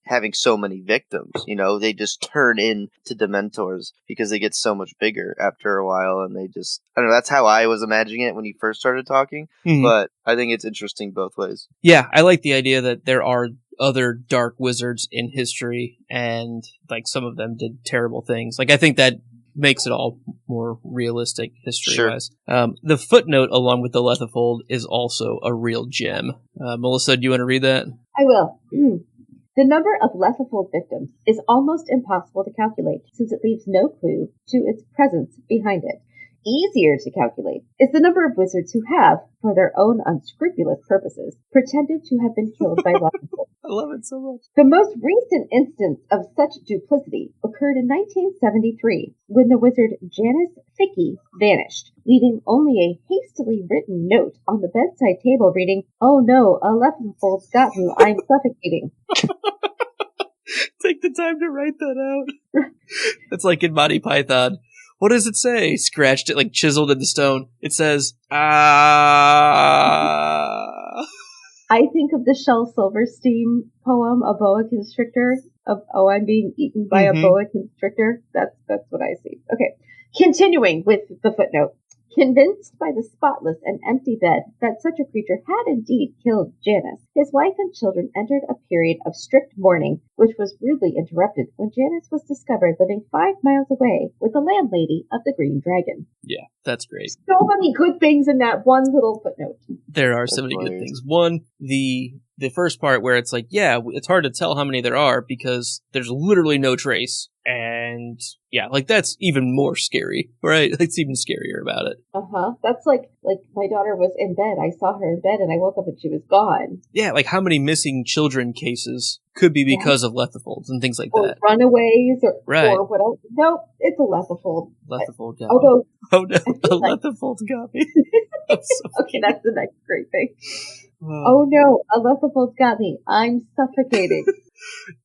Speaker 5: having so many victims. You know, they just turn into Dementors because they get so much bigger after a while, and they just, I don't know, that's how I was imagining it when you first started talking, but I think it's interesting both ways.
Speaker 1: Yeah, I like the idea that there are other dark wizards in history, and like some of them did terrible things. Like I think that makes it all more realistic history-wise. Sure. The footnote along with the Lethifold is also a real gem. Melissa, do you want to read that?
Speaker 4: I will. The number of Lethifold victims is almost impossible to calculate, since it leaves no clue to its presence behind it. Easier to calculate is the number of wizards who have, for their own unscrupulous purposes, pretended to have been killed by Lethal.
Speaker 1: I love it so much.
Speaker 4: The most recent instance of such duplicity occurred in 1973 when the wizard Janice Ficky vanished, leaving only a hastily written note on the bedside table reading, "Oh no, a Lethenfold's got me, I'm suffocating."
Speaker 1: Take the time to write that out. It's like in Monty Python. What does it say? Scratched it, like chiseled in the stone. It says, ah.
Speaker 4: I think of the Shel Silverstein poem, A Boa Constrictor, of, "Oh, I'm being eaten by a boa constrictor." That's what I see. Okay. Continuing with the footnote. Convinced by the spotless and empty bed that such a creature had indeed killed Janice, his wife and children entered a period of strict mourning, which was rudely interrupted when Janice was discovered living 5 miles away with the landlady of the Green Dragon.
Speaker 1: Yeah, that's great.
Speaker 4: So many good things in that one little footnote.
Speaker 1: There are so many good things. One, the first part where it's like, yeah, it's hard to tell how many there are because there's literally no trace. And yeah, like that's even more scary, right? It's even scarier about it.
Speaker 4: That's like my daughter was in bed. I saw her in bed and I woke up and she was gone.
Speaker 1: Yeah, like how many missing children cases could be because of Lethenfolds and things like
Speaker 4: or
Speaker 1: that.
Speaker 4: Runaways or what else. Nope, it's a Lethenfold.
Speaker 1: Lethenfold got
Speaker 4: Although,
Speaker 1: me. Oh no, a Lethenfold got me.
Speaker 4: Okay, that's the next great thing. Oh no, a Lethenfold's got me. I'm suffocating.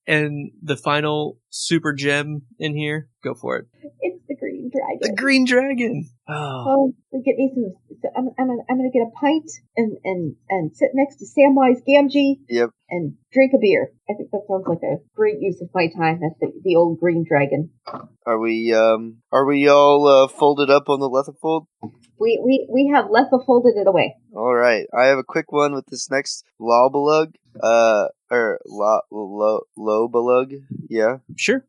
Speaker 1: And the final super gem in here, go for it.
Speaker 4: It's the Green Dragon.
Speaker 1: The Green Dragon.
Speaker 4: Oh, get me some. I'm gonna get a pint and sit next to Samwise Gamgee.
Speaker 5: Yep.
Speaker 4: And drink a beer. I think that sounds like a great use of my time at the old Green Dragon.
Speaker 5: Are we all folded up on the Lethenfold?
Speaker 4: We have folded it away.
Speaker 5: All right. I have a quick one with this next Lawbalug. Lobalug. Yeah.
Speaker 1: Sure.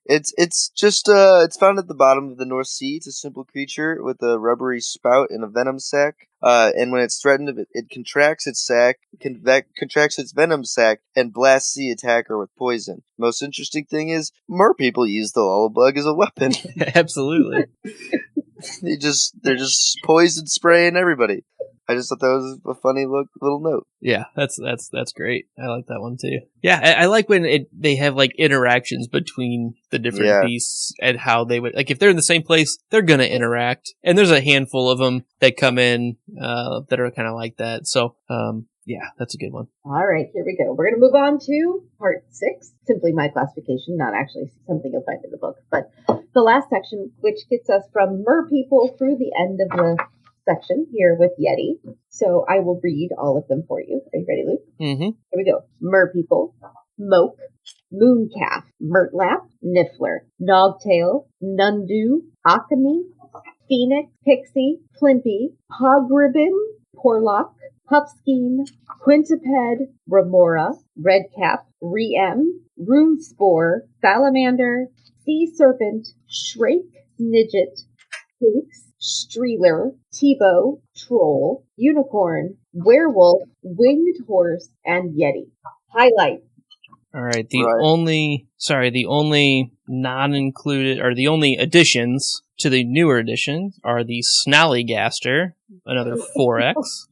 Speaker 5: It's just it's found at the bottom of the North Sea. It's a simple creature with a rubbery spout and a venom sac. And when it's threatened, it contracts its sac, contracts its venom sac, and blasts the attacker with poison. Most interesting thing is, mer people use the Lullabug as a weapon.
Speaker 1: Absolutely.
Speaker 5: They're just poison spraying everybody. I just thought that was a funny little note.
Speaker 1: Yeah, that's great. I like that one too. Yeah, I like when they have like interactions between the different beasts and how they would, like if they're in the same place, they're gonna interact. And there's a handful of them that come in that are kind of like that. So yeah, that's a good one.
Speaker 4: All right, here we go. We're going to move on to part 6. Simply my classification, not actually something you'll find in the book, but the last section, which gets us from mer people through the end of the section here with Yeti. So I will read all of them for you. Are you ready, Luke?
Speaker 1: Mm-hmm.
Speaker 4: Here we go. Mer people, Moke, Mooncalf, Murtlap, Niffler, Nogtail, Nundu, Akami, Phoenix, Pixie, Plimpy, Pogribbon, Porlock, Puffskein, Quintiped, Remora, Redcap, Riem, Runespore, Salamander, Sea Serpent, Shrake, Snidget, Sphinx, Streeler, Tebow, Troll, Unicorn, Werewolf, Winged Horse, and Yeti. Highlight.
Speaker 1: All right. The only non-included, or the only additions to the newer edition are the Snallygaster, another 4X,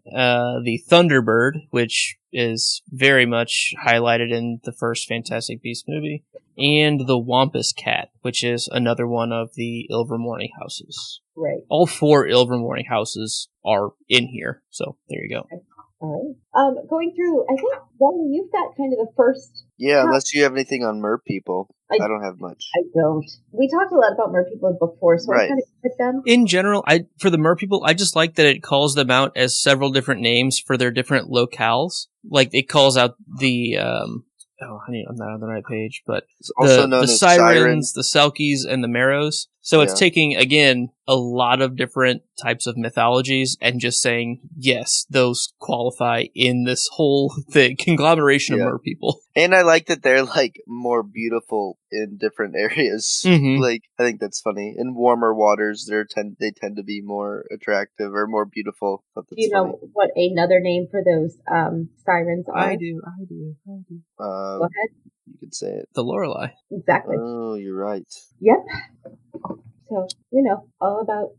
Speaker 1: the Thunderbird, which is very much highlighted in the first Fantastic Beasts movie, and the Wampus Cat, which is another one of the Ilvermorny houses.
Speaker 4: Right.
Speaker 1: All 4 Ilvermorny houses are in here, so there you go.
Speaker 4: All right. Going through, I think, Wally, you've got kind of the first...
Speaker 5: Yeah, unless you have anything on mer people. I don't have much.
Speaker 4: I don't. We talked a lot about mer people in book 4, so I kind of put them.
Speaker 1: In general, for the mer people, I just like that it calls them out as several different names for their different locales. Like, it calls out the... I'm not on the right page, but
Speaker 5: it's also known as
Speaker 1: Sirens, the Selkies, and the Marrows. So it's taking, again, a lot of different types of mythologies and just saying, yes, those qualify in this whole conglomeration of mer people.
Speaker 5: And I like that they're, like, more beautiful in different areas.
Speaker 1: Mm-hmm.
Speaker 5: Like, I think that's funny. In warmer waters, they tend to be more attractive or more beautiful.
Speaker 4: Do you know what another name for those sirens are?
Speaker 1: I do.
Speaker 4: Go ahead.
Speaker 5: You could say it.
Speaker 1: The Lorelei.
Speaker 4: Exactly.
Speaker 5: Oh, you're right.
Speaker 4: Yep. So, all about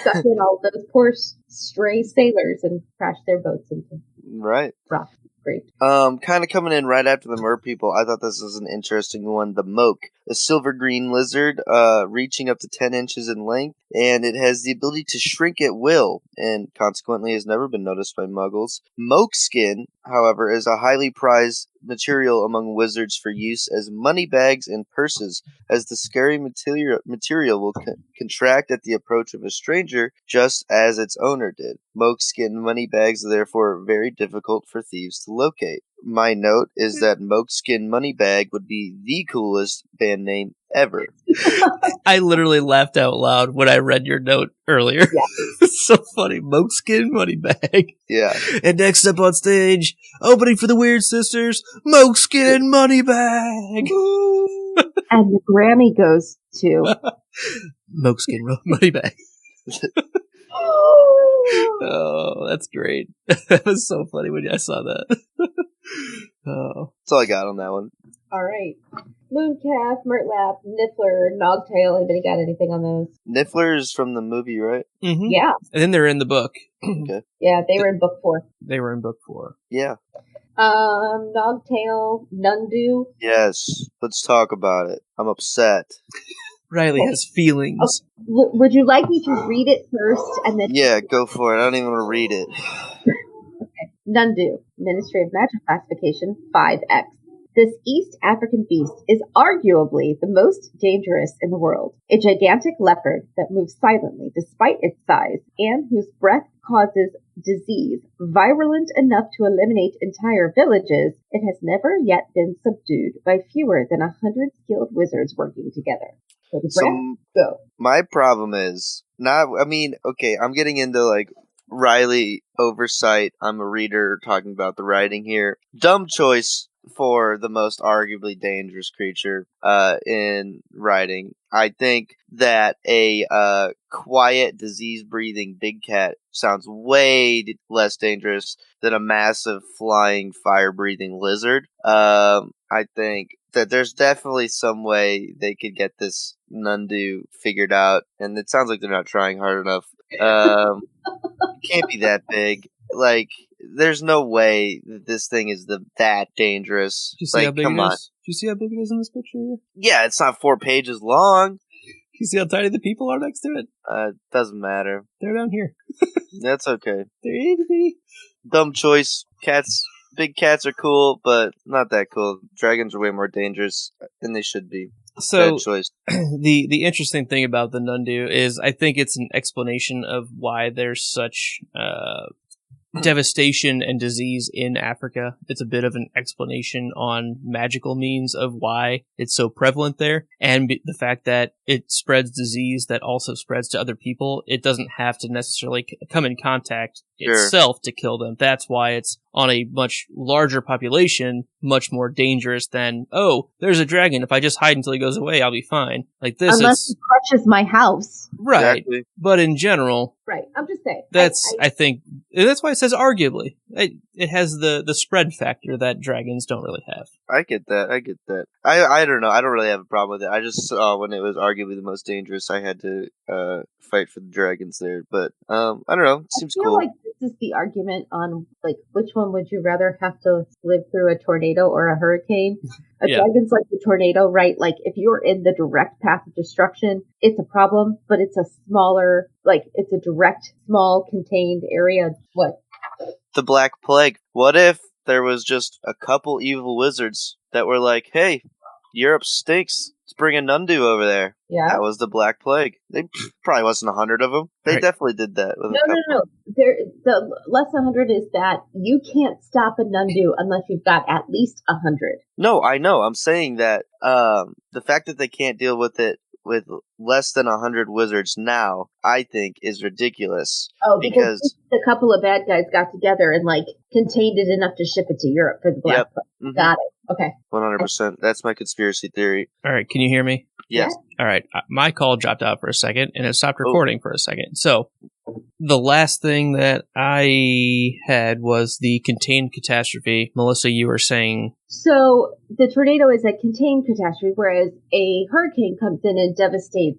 Speaker 4: suck in all those poor stray sailors and crash their boats into
Speaker 5: Right.
Speaker 4: rock. Great.
Speaker 5: Kind of coming in right after the mer people, I thought this was an interesting one. The moke, a silver green lizard, reaching up to 10 inches in length, and it has the ability to shrink at will, and consequently has never been noticed by muggles. Moke skin, however, is a highly prized material among wizards for use as money bags and purses, as the scary material will contract at the approach of a stranger, just as its owner did. Moke skin money bags are therefore very difficult for thieves to locate. My note is that Moke Skin Money Bag would be the coolest band name ever.
Speaker 1: I literally laughed out loud when I read your note earlier. Yeah. It's so funny. Moke Skin Money Bag.
Speaker 5: Yeah.
Speaker 1: And next up on stage, opening for the Weird Sisters, Moke Skin Money Bag.
Speaker 4: And the Grammy goes to
Speaker 1: Moke Skin Money Bag. Oh, that's great. That was so funny when I saw that. Oh.
Speaker 5: That's all I got on that one.
Speaker 4: All right. Mooncalf, Murtlap, Niffler, Nogtail. Anybody got anything on those?
Speaker 5: Niffler is from the movie, right?
Speaker 1: Mm-hmm.
Speaker 4: Yeah.
Speaker 1: And then they're in the book.
Speaker 5: Okay.
Speaker 4: Yeah, they were in book 4.
Speaker 1: They were in book 4.
Speaker 5: Yeah.
Speaker 4: Nogtail, Nundu.
Speaker 5: Yes. Let's talk about it. I'm upset.
Speaker 1: Riley has feelings.
Speaker 4: Oh, would you like me to read it first and then?
Speaker 5: Yeah, go for it. I don't even want to read it.
Speaker 4: Okay. Nundu, Ministry of Magic Classification 5X. This East African beast is arguably the most dangerous in the world. A gigantic leopard that moves silently despite its size and whose breath causes disease virulent enough to eliminate entire villages, it has never yet been subdued by fewer than 100 skilled wizards working together. So the breath, go.
Speaker 5: My problem is I'm getting into like Riley oversight. I'm a reader talking about the writing here. Dumb choice for the most arguably dangerous creature in writing. I think that a quiet, disease-breathing big cat sounds way less dangerous than a massive, flying, fire-breathing lizard. I think that there's definitely some way they could get this Nundu figured out, and it sounds like they're not trying hard enough. It can't be that big. Like, there's no way that this thing is that dangerous.
Speaker 1: Do you see how big it is? Do you see how big it is in this picture here?
Speaker 5: Yeah, it's not 4 pages long.
Speaker 1: Do you see how tiny the people are next to it?
Speaker 5: Doesn't matter.
Speaker 1: They're down here.
Speaker 5: That's okay.
Speaker 1: They're itty bitty.
Speaker 5: Dumb choice. Big cats are cool, but not that cool. Dragons are way more dangerous than they should be.
Speaker 1: So
Speaker 5: bad choice.
Speaker 1: The interesting thing about the Nundu is I think it's an explanation of why there's such devastation and disease in Africa. It's a bit of an explanation on magical means of why it's so prevalent there, and the fact that it spreads disease that also spreads to other people. It doesn't have to necessarily come in contact itself to kill them. That's why it's on a much larger population, much more dangerous than, oh, there's a dragon. If I just hide until he goes away, I'll be fine. Like this,
Speaker 4: unless he crushes my house.
Speaker 1: Right.
Speaker 5: Exactly.
Speaker 1: But in general,
Speaker 4: right. I'm just saying.
Speaker 1: I think that's why it says arguably. It has the spread factor that dragons don't really have.
Speaker 5: I get that. I don't know. I don't really have a problem with it. I just saw when it was arguably the most dangerous, I had to fight for the dragons there. But I don't know. It seems cool.
Speaker 4: Like this is the argument on like which one would you rather have to live through, a tornado or a hurricane? A dragon's like the tornado, right? Like if you're in the direct path of destruction, it's a problem, but it's a smaller, like it's a direct, small, contained area. What?
Speaker 5: The Black Plague. What if there was just a couple evil wizards that were like, hey, Europe stinks. Let's bring a Nundu over there.
Speaker 4: Yeah.
Speaker 5: That was the Black Plague. They probably wasn't 100 of them. They definitely did that. With
Speaker 4: No. The less 100 is that you can't stop a Nundu unless you've got at least 100.
Speaker 5: No, I know. I'm saying that the fact that they can't deal with it with less than 100 wizards now, I think, is ridiculous.
Speaker 4: Oh, because a couple of bad guys got together and like contained it enough to ship it to Europe for the Black Plague. Mm-hmm. Got it. Okay.
Speaker 5: 100%. That's my conspiracy theory.
Speaker 1: All right. Can you hear me?
Speaker 5: Yes.
Speaker 1: All right. My call dropped out for a second and it stopped recording for a second. So The last thing that I had was the contained catastrophe. Melissa, you were saying...
Speaker 4: So the tornado is a contained catastrophe, whereas a hurricane comes in and devastates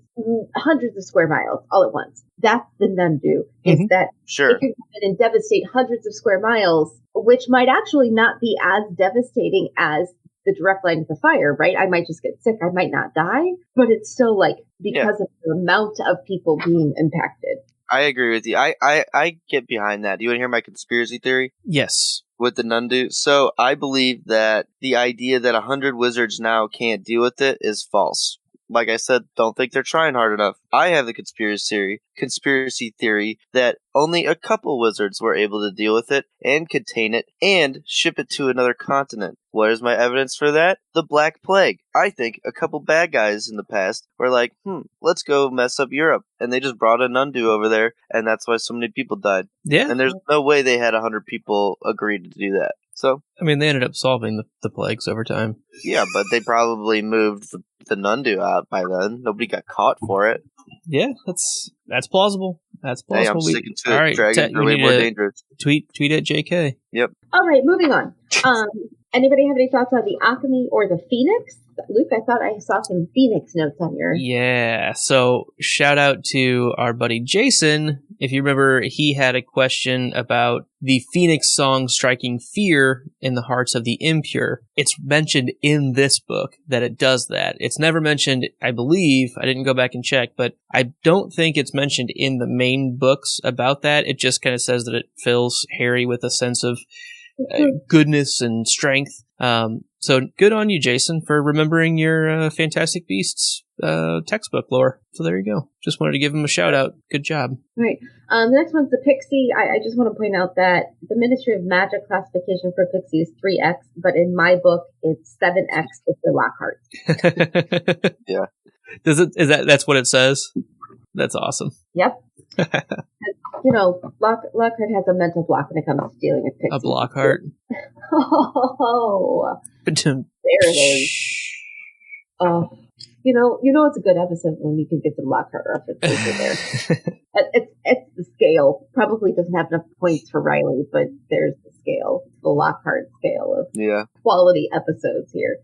Speaker 4: hundreds of square miles all at once. That's the Nundu. Is that
Speaker 5: Sure.
Speaker 4: it can come in and devastate hundreds of square miles, which might actually not be as devastating as the direct line of the fire, right? I might just get sick. I might not die, but it's still like because of the amount of people being impacted.
Speaker 5: I agree with you. I get behind that. Do you want to hear my conspiracy theory?
Speaker 1: Yes.
Speaker 5: With the Nundu? So I believe that the idea that 100 wizards now can't deal with it is false. Like I said, don't think they're trying hard enough. I have the conspiracy theory that only a couple wizards were able to deal with it and contain it and ship it to another continent. What is my evidence for that? The Black Plague. I think a couple bad guys in the past were like, let's go mess up Europe. And they just brought a Nundu over there, and that's why so many people died.
Speaker 1: Yeah.
Speaker 5: And there's no way they had 100 people agree to do that. So,
Speaker 1: I mean, they ended up solving the plagues over time.
Speaker 5: yeah, but they probably moved the Nundu out by then. Nobody got caught for it.
Speaker 1: Yeah, that's plausible. That's plausible.
Speaker 5: Hey, I'm sticking to it.
Speaker 1: All right,
Speaker 5: Dragons are way more dangerous.
Speaker 1: Tweet at JK.
Speaker 5: Yep.
Speaker 4: All right, moving on. Anybody have any thoughts on the alchemy or the phoenix? Luke, I thought I saw some phoenix notes on your...
Speaker 1: Yeah, so shout out to our buddy Jason. If you remember, he had a question about the phoenix song striking fear in the hearts of the impure. It's mentioned in this book that it does that. It's never mentioned, I believe, I didn't go back and check, but I don't think it's mentioned in the main books about that. It just kind of says that it fills Harry with a sense of goodness and strength. So good on you, Jason, for remembering your Fantastic Beasts textbook lore. So there you go. Just wanted to give him a shout out. Good job.
Speaker 4: All right. The next one's the Pixie. I just want to point out that the Ministry of Magic classification for Pixie is 3X, but in my book, it's 7X with the Lockhart.
Speaker 5: Yeah.
Speaker 1: That's what it says? That's awesome.
Speaker 4: Yep. You know, Lockhart has a mental block when it comes to dealing with Pixie.
Speaker 1: A Blockhart.
Speaker 4: Oh, there it is. Oh, you know, it's a good episode when you can get some Lockhart references in there. It's the scale. Probably doesn't have enough points for Riley, but there's the scale, the Lockhart scale of quality episodes here.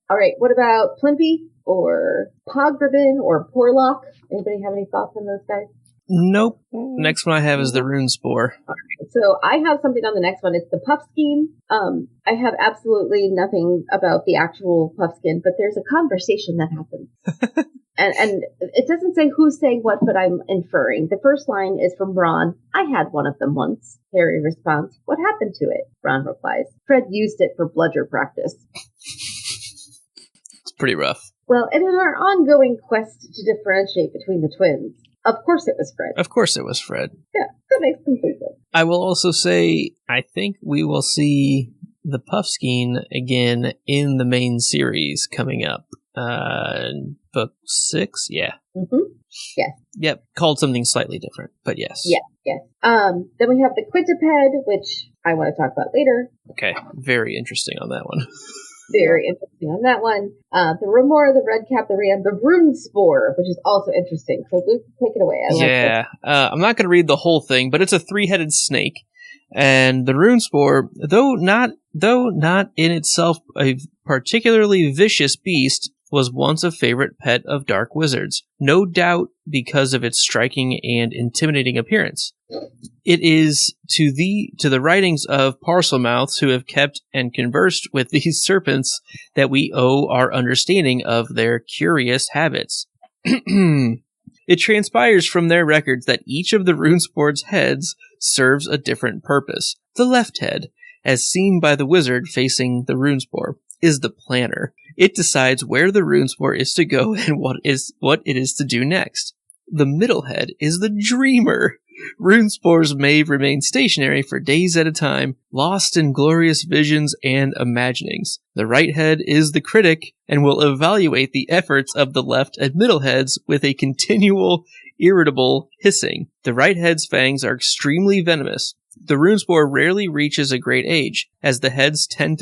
Speaker 4: All right, what about Plimpy or Pograbin or Porlock? Anybody have any thoughts on those guys?
Speaker 1: Nope. Next one I have is the Rune Spore.
Speaker 4: All right, so I have something on the next one. It's the Puffskein. I have absolutely nothing about the actual Puffskein, but there's a conversation that happens. and it doesn't say who's saying what, but I'm inferring. The first line is from Ron. I had one of them once. Harry responds, what happened to it? Ron replies, Fred used it for bludger practice.
Speaker 1: It's pretty rough.
Speaker 4: Well, and in our ongoing quest to differentiate between the twins, of course it was Fred.
Speaker 1: Of course it was Fred.
Speaker 4: Yeah, that makes complete sense.
Speaker 1: I will also say, I think we will see the Puffskein again in the main series coming up. Book 6? Yeah.
Speaker 4: Mm-hmm. Yes.
Speaker 1: Yep, called something slightly different, but yes.
Speaker 4: Yes, yes. Then we have the Quintuped, which I want to talk about later.
Speaker 1: Okay, very interesting on that one.
Speaker 4: Very interesting on that one. The Remora, the Redcap, the Ram, the Rune Spore, which is also interesting. So Luke, take it away.
Speaker 1: I'm not going to read the whole thing, but it's a 3-headed snake. And the Rune Spore, though not in itself a particularly vicious beast, was once a favorite pet of dark wizards, no doubt because of its striking and intimidating appearance. It is to the writings of parselmouths who have kept and conversed with these serpents that we owe our understanding of their curious habits. It transpires from their records that each of the Runespor's heads serves a different purpose. The left head, as seen by the wizard facing the Runespore, is the planner. It decides where the Runespore is to go and what it is to do next. The middle head is the dreamer. Runespores may remain stationary for days at a time, lost in glorious visions and imaginings. The right head is the critic and will evaluate the efforts of the left and middle heads with a continual, irritable hissing. The right head's fangs are extremely venomous. The Runespore rarely reaches a great age, as the heads tend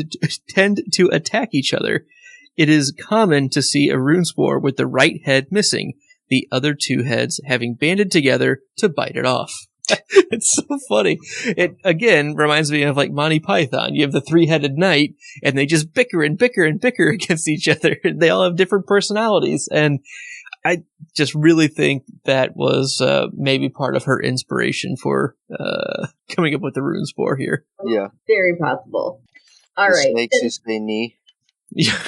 Speaker 1: to attack each other. It is common to see a Runespore with the right head missing, the other two heads having banded together to bite it off. It's so funny. It again reminds me of like Monty Python. You have the three-headed knight, and they just bicker and bicker and bicker against each other. They all have different personalities, and I just really think that was maybe part of her inspiration for coming up with the rune spore here.
Speaker 5: Yeah.
Speaker 4: Very possible. All right.
Speaker 5: Snakes who say knee.
Speaker 1: Yeah.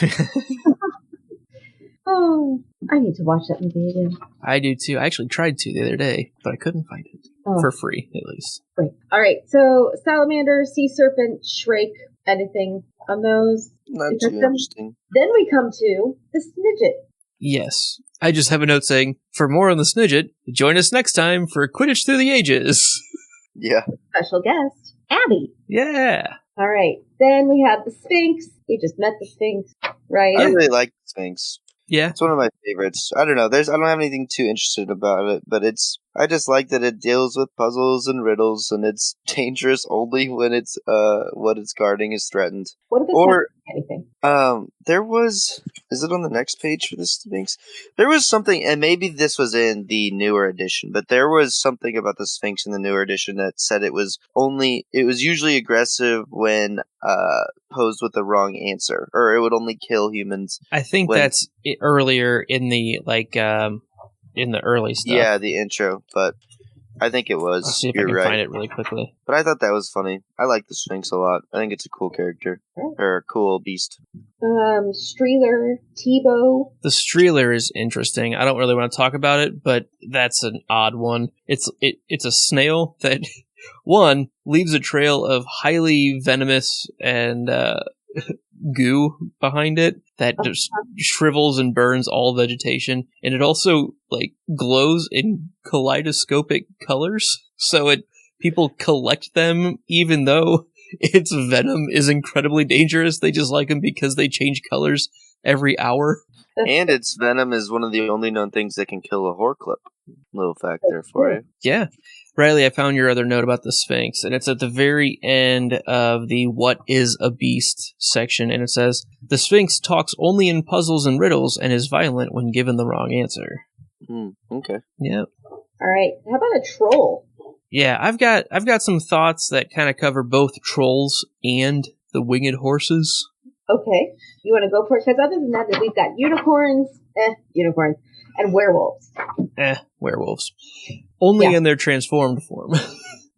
Speaker 4: Oh, I need to watch that movie again.
Speaker 1: I do too. I actually tried to the other day, but I couldn't find it. For free, at least.
Speaker 4: Right. All right. So, salamander, sea serpent, shrike, anything on those?
Speaker 5: Not too interesting.
Speaker 4: Then we come to the snidget.
Speaker 1: Yes. I just have a note saying, for more on the snidget, join us next time for Quidditch Through the Ages.
Speaker 5: Yeah.
Speaker 4: Special guest, Abby.
Speaker 1: Yeah.
Speaker 4: All right. Then we have the Sphinx. We just met the Sphinx, right?
Speaker 5: I really like the Sphinx.
Speaker 1: Yeah.
Speaker 5: It's one of my favorites. I don't know. I don't have anything too interested about it, but I just like that it deals with puzzles and riddles, and it's dangerous only when it's what it's guarding is threatened.
Speaker 4: What if it's not anything?
Speaker 5: There was. Is it on the next page for the Sphinx? There was something, and maybe this was in the newer edition, but there was something about the Sphinx in the newer edition that said it was usually aggressive when posed with the wrong answer, or it would only kill humans.
Speaker 1: I think that's earlier in the in the early stuff.
Speaker 5: Yeah, the intro, but I think it was.
Speaker 1: I'll see if
Speaker 5: You're
Speaker 1: I can
Speaker 5: right.
Speaker 1: find it really quickly.
Speaker 5: But I thought that was funny. I like the Sphinx a lot. I think it's a cool character. Or a cool beast.
Speaker 4: Streeler, Tebow.
Speaker 1: The Streeler is interesting. I don't really want to talk about it, but that's an odd one. It's a snail that, one, leaves a trail of highly venomous and goo behind it that just shrivels and burns all vegetation, and it also like glows in kaleidoscopic colors, so people collect them even though its venom is incredibly dangerous. They just like them because they change colors every hour.
Speaker 5: And its venom is one of the only known things that can kill a horcrux. Little fact there for you.
Speaker 1: Yeah. Riley, I found your other note about the Sphinx, and it's at the very end of the What is a Beast section, and it says, the Sphinx talks only in puzzles and riddles and is violent when given the wrong answer.
Speaker 5: Okay.
Speaker 1: Yeah.
Speaker 4: All right. How about a troll?
Speaker 1: Yeah, I've got some thoughts that kind of cover both trolls and the winged horses.
Speaker 4: Okay. You want to go for it? Because other than that, we've got unicorns, and werewolves.
Speaker 1: Werewolves. Only in their transformed form.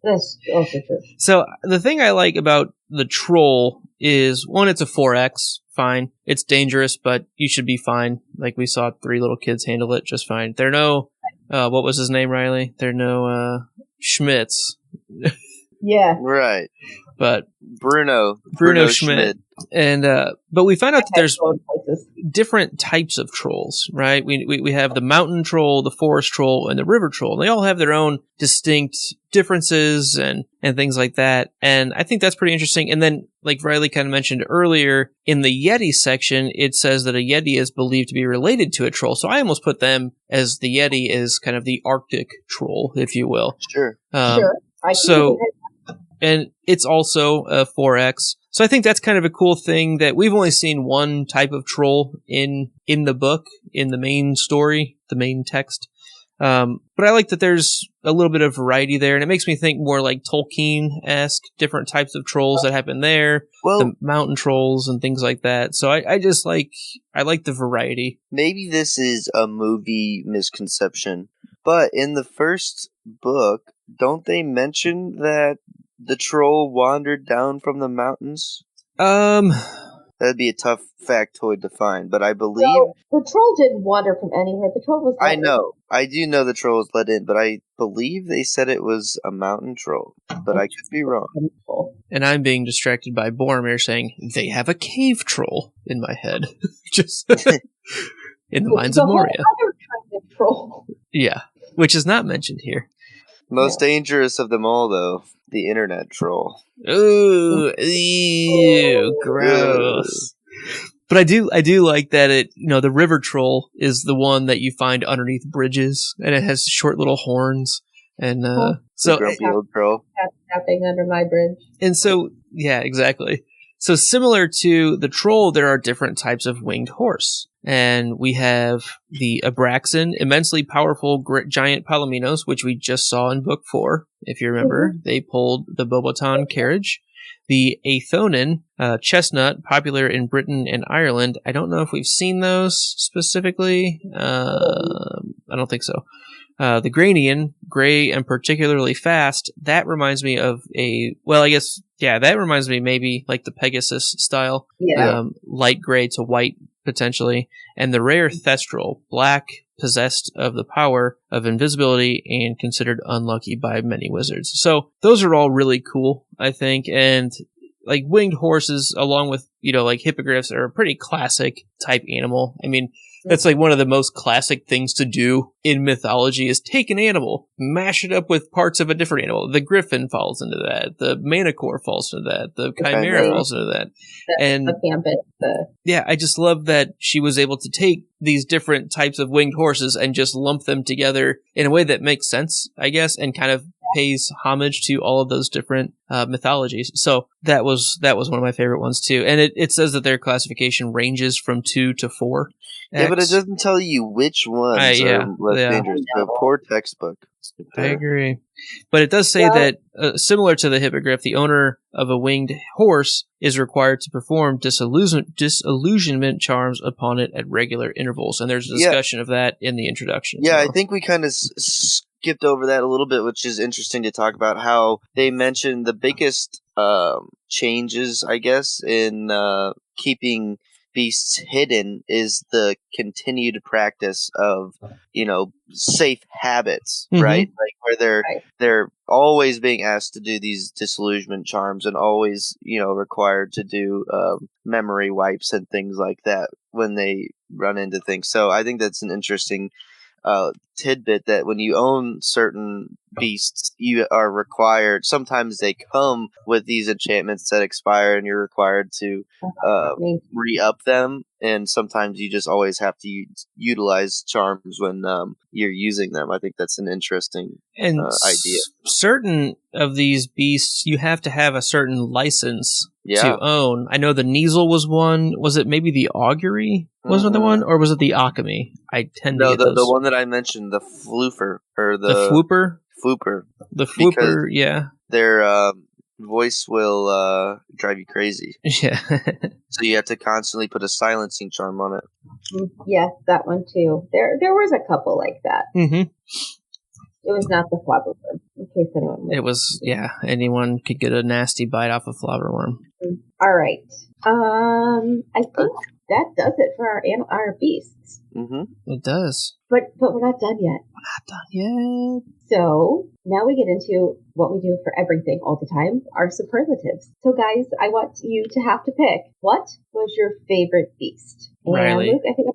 Speaker 4: That's also true.
Speaker 1: So the thing I like about the troll is, one, it's a 4X, fine. It's dangerous, but you should be fine. Like we saw 3 little kids handle it just fine. They're no, what was his name, Riley? They're no Schmitz.
Speaker 4: Yeah.
Speaker 5: Right.
Speaker 1: But
Speaker 5: Bruno
Speaker 1: Schmidt. And but we find out that there's different types of trolls, right? We have the mountain troll, the forest troll, and the river troll. They all have their own distinct differences and things like that. And I think that's pretty interesting. And then, like Riley kind of mentioned earlier, in the Yeti section, it says that a Yeti is believed to be related to a troll. So I almost put them as the Yeti is kind of the Arctic troll, if you will.
Speaker 5: Sure.
Speaker 4: Sure.
Speaker 1: And it's also a 4X. So I think that's kind of a cool thing that we've only seen one type of troll in the book, in the main story, the main text. But I like that there's a little bit of variety there, and it makes me think more like Tolkien-esque, different types of trolls that happen there, the mountain trolls and things like that. So I just like the variety.
Speaker 5: Maybe this is a movie misconception, but in the first book, don't they mention that the troll wandered down from the mountains? That'd be a tough factoid to find, but I believe...
Speaker 4: No, the troll didn't wander from anywhere. The troll was...
Speaker 5: I know. I do know the troll was let in, but I believe they said it was a mountain troll, but I could be wrong.
Speaker 1: And I'm being distracted by Boromir saying, they have a cave troll in my head. Just in the Mines of Moria.
Speaker 4: Other kind of troll.
Speaker 1: Yeah, which is not mentioned here.
Speaker 5: Most dangerous of them all, though, the internet troll.
Speaker 1: Ooh, ew, gross. But I do like that the river troll is the one that you find underneath bridges, and it has short little horns, and
Speaker 5: so grumpy old troll
Speaker 4: tapping under my bridge.
Speaker 1: And so, yeah, exactly. So similar to the troll, there are different types of winged horse. And we have the Abraxan, immensely powerful giant palominos, which we just saw in book 4. If you remember, they pulled the Bobotan carriage. The Athonin, chestnut, popular in Britain and Ireland. I don't know if we've seen those specifically. I don't think so. The Granian, gray and particularly fast, that reminds me of that reminds me maybe like the Pegasus style.
Speaker 4: Yeah.
Speaker 1: Light gray to white, potentially. And the rare Thestral, black, possessed of the power of invisibility and considered unlucky by many wizards. So those are all really cool, I think. And like winged horses, along with, like hippogriffs, are a pretty classic type animal. I mean, that's like one of the most classic things to do in mythology is take an animal, mash it up with parts of a different animal. The griffin falls into that. The manicore falls into that. The chimera falls into that. And
Speaker 4: the gambit.
Speaker 1: Yeah, I just love that she was able to take these different types of winged horses and just lump them together in a way that makes sense, I guess, and kind of pays homage to all of those different mythologies. So that was one of my favorite ones too. And it says that their classification ranges from 2 to 4.
Speaker 5: Yeah, but it doesn't tell you which ones are less dangerous. The poor textbook.
Speaker 1: I agree. But it does say that, similar to the hippogriff, the owner of a winged horse is required to perform disillusionment charms upon it at regular intervals. And there's a discussion of that in the introduction.
Speaker 5: Yeah, I think we kind of skipped over that a little bit, which is interesting to talk about how they mentioned the biggest changes, I guess, in keeping beasts hidden is the continued practice of safe habits, right? Like where they're always being asked to do these disillusionment charms and always required to do memory wipes and things like that when they run into things. So I think that's an interesting tidbit that when you own certain beasts, you are required. Sometimes they come with these enchantments that expire, and you're required to re-up them. And sometimes you just always have to utilize charms when you're using them. I think that's an interesting idea.
Speaker 1: Certain of these beasts, you have to have a certain license to own. I know the Kneasel was one. Was it maybe the Augury was another one? Or was it the Alchemy? I tend to get those.
Speaker 5: The one that I mentioned, the Floofer. Or the
Speaker 1: Whooper?
Speaker 5: Whooper.
Speaker 1: The Whooper, yeah.
Speaker 5: Their voice will drive you crazy.
Speaker 1: Yeah.
Speaker 5: So you have to constantly put a silencing charm on it.
Speaker 4: Yes, that one too. There was a couple like that.
Speaker 1: Mm-hmm.
Speaker 4: It was not the flabberworm, in case anyone
Speaker 1: It was, anyone could get a nasty bite off a flabberworm.
Speaker 4: All right. I think that does it for our beasts.
Speaker 5: Mm-hmm.
Speaker 1: It does.
Speaker 4: But we're not done yet. So now we get into what we do for everything all the time, our superlatives. So guys, I want you to have to pick, what was your favorite beast? And
Speaker 1: Riley.
Speaker 4: Luke, I think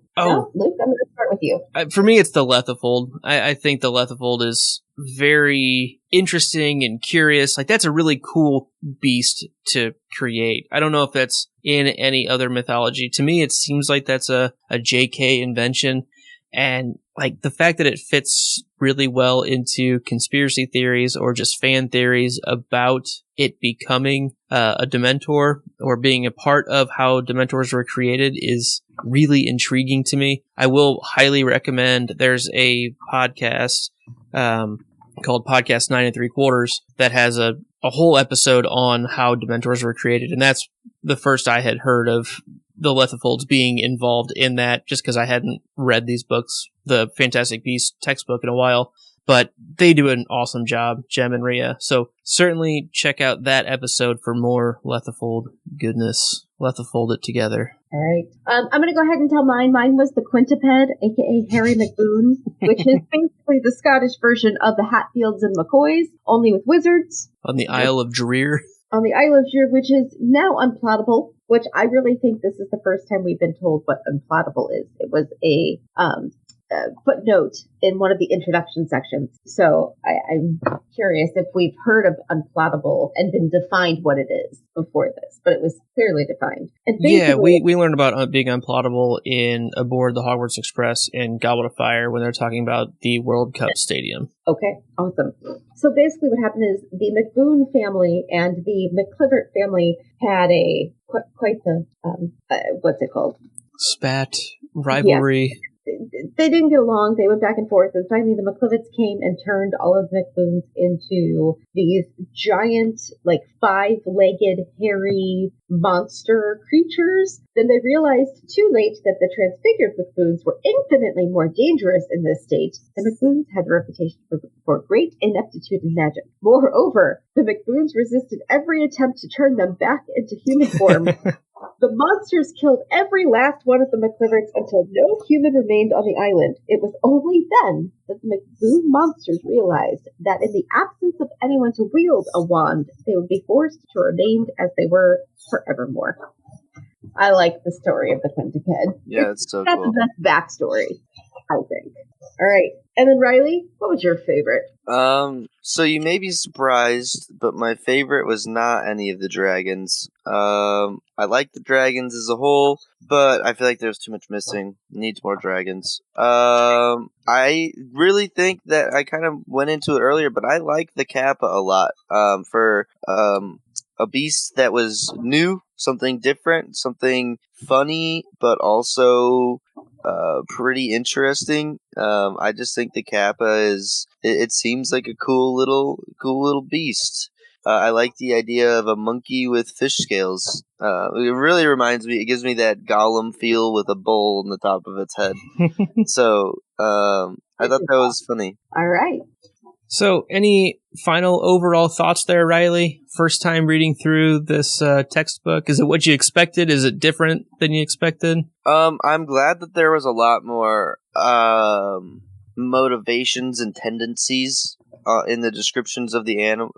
Speaker 4: Luke, I'm going to start with you.
Speaker 1: For me, it's the Lethifold. I think the Lethifold is very interesting and curious. Like, that's a really cool beast to create. I don't know if that's in any other mythology. To me, it seems like that's a JK invention. And like the fact that it fits really well into conspiracy theories or just fan theories about it becoming a Dementor or being a part of how Dementors were created is really intriguing to me. I will highly recommend, there's a podcast called Podcast 9 3/4 that has a whole episode on how Dementors were created. And that's the first I had heard of the Lethifolds being involved in that, just because I hadn't read these books, the Fantastic Beasts textbook, in a while. But they do an awesome job, Jem and Rhea. So certainly check out that episode for more Lethifold goodness. Lethifold it together.
Speaker 4: All right. I'm going to go ahead and tell mine. Mine was the Quintuped, a.k.a. Harry McBoon, which is basically the Scottish version of the Hatfields and McCoys, only with wizards.
Speaker 1: On the Isle of Dreer.
Speaker 4: On the Isle of Dreer, which is now unplottable, which I really think this is the first time we've been told what unplottable is. It was a footnote in one of the introduction sections. So I'm curious if we've heard of unplottable and been defined what it is before this, but it was clearly defined. And
Speaker 1: yeah, we learned about being unplottable in Aboard the Hogwarts Express in Goblet of Fire when they're talking about the World Cup Stadium.
Speaker 4: Okay, awesome. So basically what happened is the McBoone family and the McClivert family had a quite the, what's it called?
Speaker 1: Spat, rivalry.
Speaker 4: Yeah. They didn't get along. They went back and forth. And finally, the McCliverts came and turned all of the McBoons into these giant, like 5-legged, hairy monster creatures. Then they realized too late that the transfigured McBoons were infinitely more dangerous in this state. The McBoons had a reputation for great ineptitude in magic. Moreover, the McBoons resisted every attempt to turn them back into human form. The monsters killed every last one of the McCliverts until no human remained on the island. It was only then that the McBoon monsters realized that in the absence of anyone to wield a wand, they would be forced to remain as they were forevermore. I like the story of the Quintupled.
Speaker 5: Yeah, it's so
Speaker 4: That's
Speaker 5: cool.
Speaker 4: the best backstory, I think. All right. And then Riley, what was your favorite?
Speaker 5: So you may be surprised, but my favorite was not any of the dragons. I like the dragons as a whole, but I feel like there's too much missing. Needs more dragons. I really think that I kind of went into it earlier, but I like the Kappa a lot. For a beast that was new, something different, something funny, but also pretty interesting. I just think the Kappa is. It seems like a cool little beast. I like the idea of a monkey with fish scales. It really reminds me. It gives me that Gollum feel with a bowl on the top of its head. So I thought that was funny.
Speaker 4: All right.
Speaker 1: So, any final overall thoughts there, Riley? First time reading through this textbook. Is it what you expected? Is it different than you expected?
Speaker 5: I'm glad that there was a lot more motivations and tendencies in the descriptions of the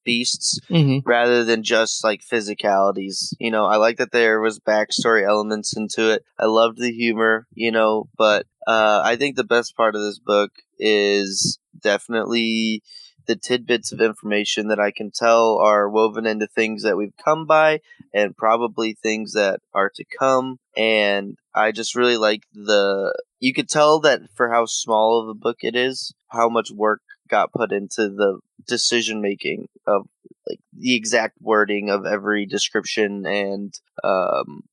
Speaker 5: beasts, rather than just like physicalities. You know, I like that there was backstory elements into it. I loved the humor, but I think the best part of this book is definitely the tidbits of information that I can tell are woven into things that we've come by and probably things that are to come. And I just really like you could tell that for how small of a book it is, how much work got put into the decision making of like the exact wording of every description and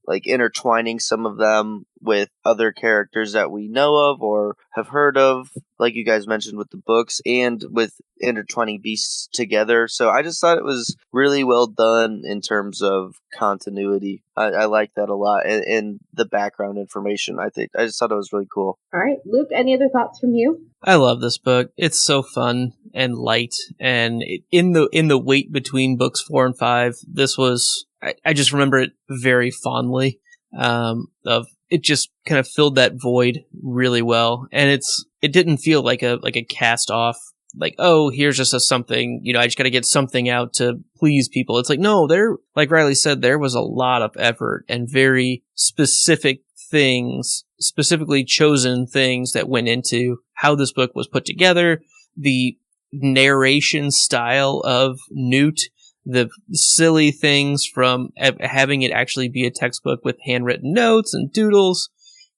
Speaker 5: like intertwining some of them with other characters that we know of or have heard of, like you guys mentioned with the books, and with intertwining beasts together. So I just thought it was really well done in terms of continuity. I like that a lot, and the background information. I just thought it was really cool.
Speaker 4: All right, Luke, any other thoughts from you?
Speaker 1: I love this book. It's so fun and light, and in the wait between books 4 and 5, this was. I just remember it very fondly. Of it just kind of filled that void really well, and it didn't feel like a cast off. Like, oh, here's just something, I just got to get something out to please people. It's like, no, like Riley said, there was a lot of effort and very specific things, specifically chosen things that went into how this book was put together, the narration style of Newt, the silly things from having it actually be a textbook with handwritten notes and doodles.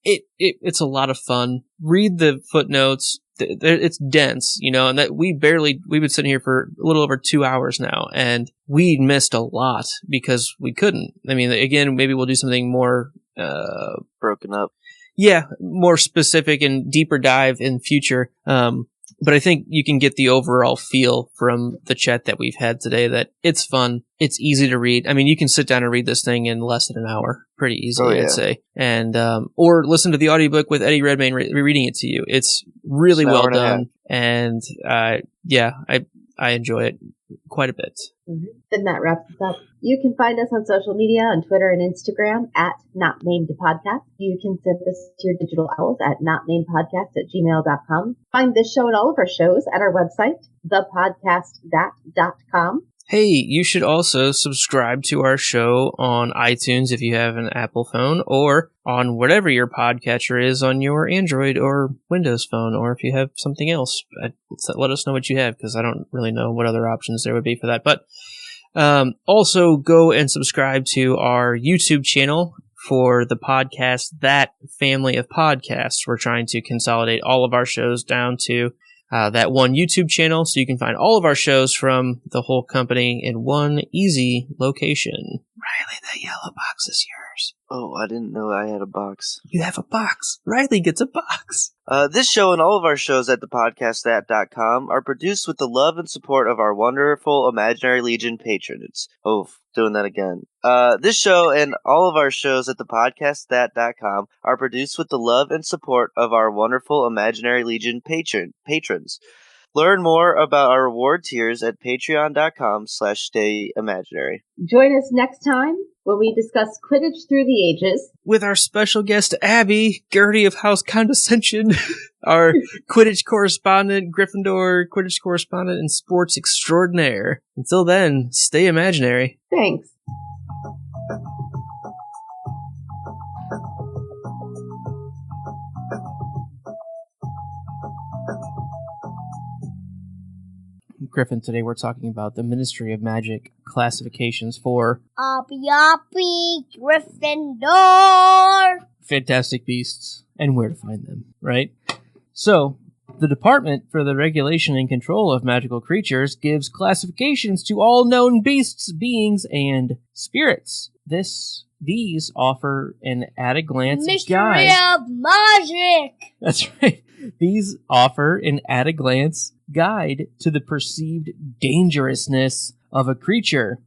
Speaker 1: It's a lot of fun. Read the footnotes. It's dense, and that we've been sitting here for a little over 2 hours now, and we missed a lot because we couldn't. I mean, again, maybe we'll do something more
Speaker 5: broken up.
Speaker 1: Yeah, more specific and deeper dive in future. But I think you can get the overall feel from the chat that we've had today that it's fun. It's easy to read. I mean, you can sit down and read this thing in less than an hour pretty easily, I'd say. And, or listen to the audiobook with Eddie Redmayne reading it to you. It's really well done. And, yeah, I enjoy it quite a bit.
Speaker 4: Mm-hmm. Then that wraps us up. You can find us on social media on Twitter and Instagram at NotNamedPodcast. You can send us to your digital owls at notnamedpodcast@gmail.com. Find this show and all of our shows at our website, thepodcastthat.com.
Speaker 1: Hey, you should also subscribe to our show on iTunes if you have an Apple phone, or on whatever your podcatcher is on your Android or Windows phone, or if you have something else. Let us know what you have, because I don't really know what other options there would be for that. But also go and subscribe to our YouTube channel for the podcast, That Family of Podcasts. We're trying to consolidate all of our shows down to that one YouTube channel, so you can find all of our shows from the whole company in one easy location. Riley, that yellow box is yours.
Speaker 5: Oh, I didn't know I had a box.
Speaker 1: You have a box. Riley gets a box.
Speaker 5: This show and all of our shows at thepodcastthat.com are produced with the love and support of our wonderful Imaginary Legion patrons. Oh, doing that again. This show and all of our shows at thepodcastthat.com are produced with the love and support of our wonderful Imaginary Legion patrons. Learn more about our reward tiers at patreon.com/stayimaginary.
Speaker 4: Join us next time when we discuss Quidditch through the ages.
Speaker 1: With our special guest, Abby, Gertie of House Condescension, our Quidditch correspondent, Gryffindor Quidditch correspondent, and sports extraordinaire. Until then, stay imaginary.
Speaker 4: Thanks.
Speaker 1: Griffin, today we're talking about the Ministry of Magic classifications for
Speaker 3: Oppy Gryffindor.
Speaker 1: Fantastic Beasts and where to find them, right? So, the Department for the Regulation and Control of Magical Creatures gives classifications to all known beasts, beings, and spirits. These offer an at-a-glance
Speaker 3: Mystery
Speaker 1: guide.
Speaker 3: of Magic.
Speaker 1: That's right. These offer an at-a-glance guide to the perceived dangerousness of a creature.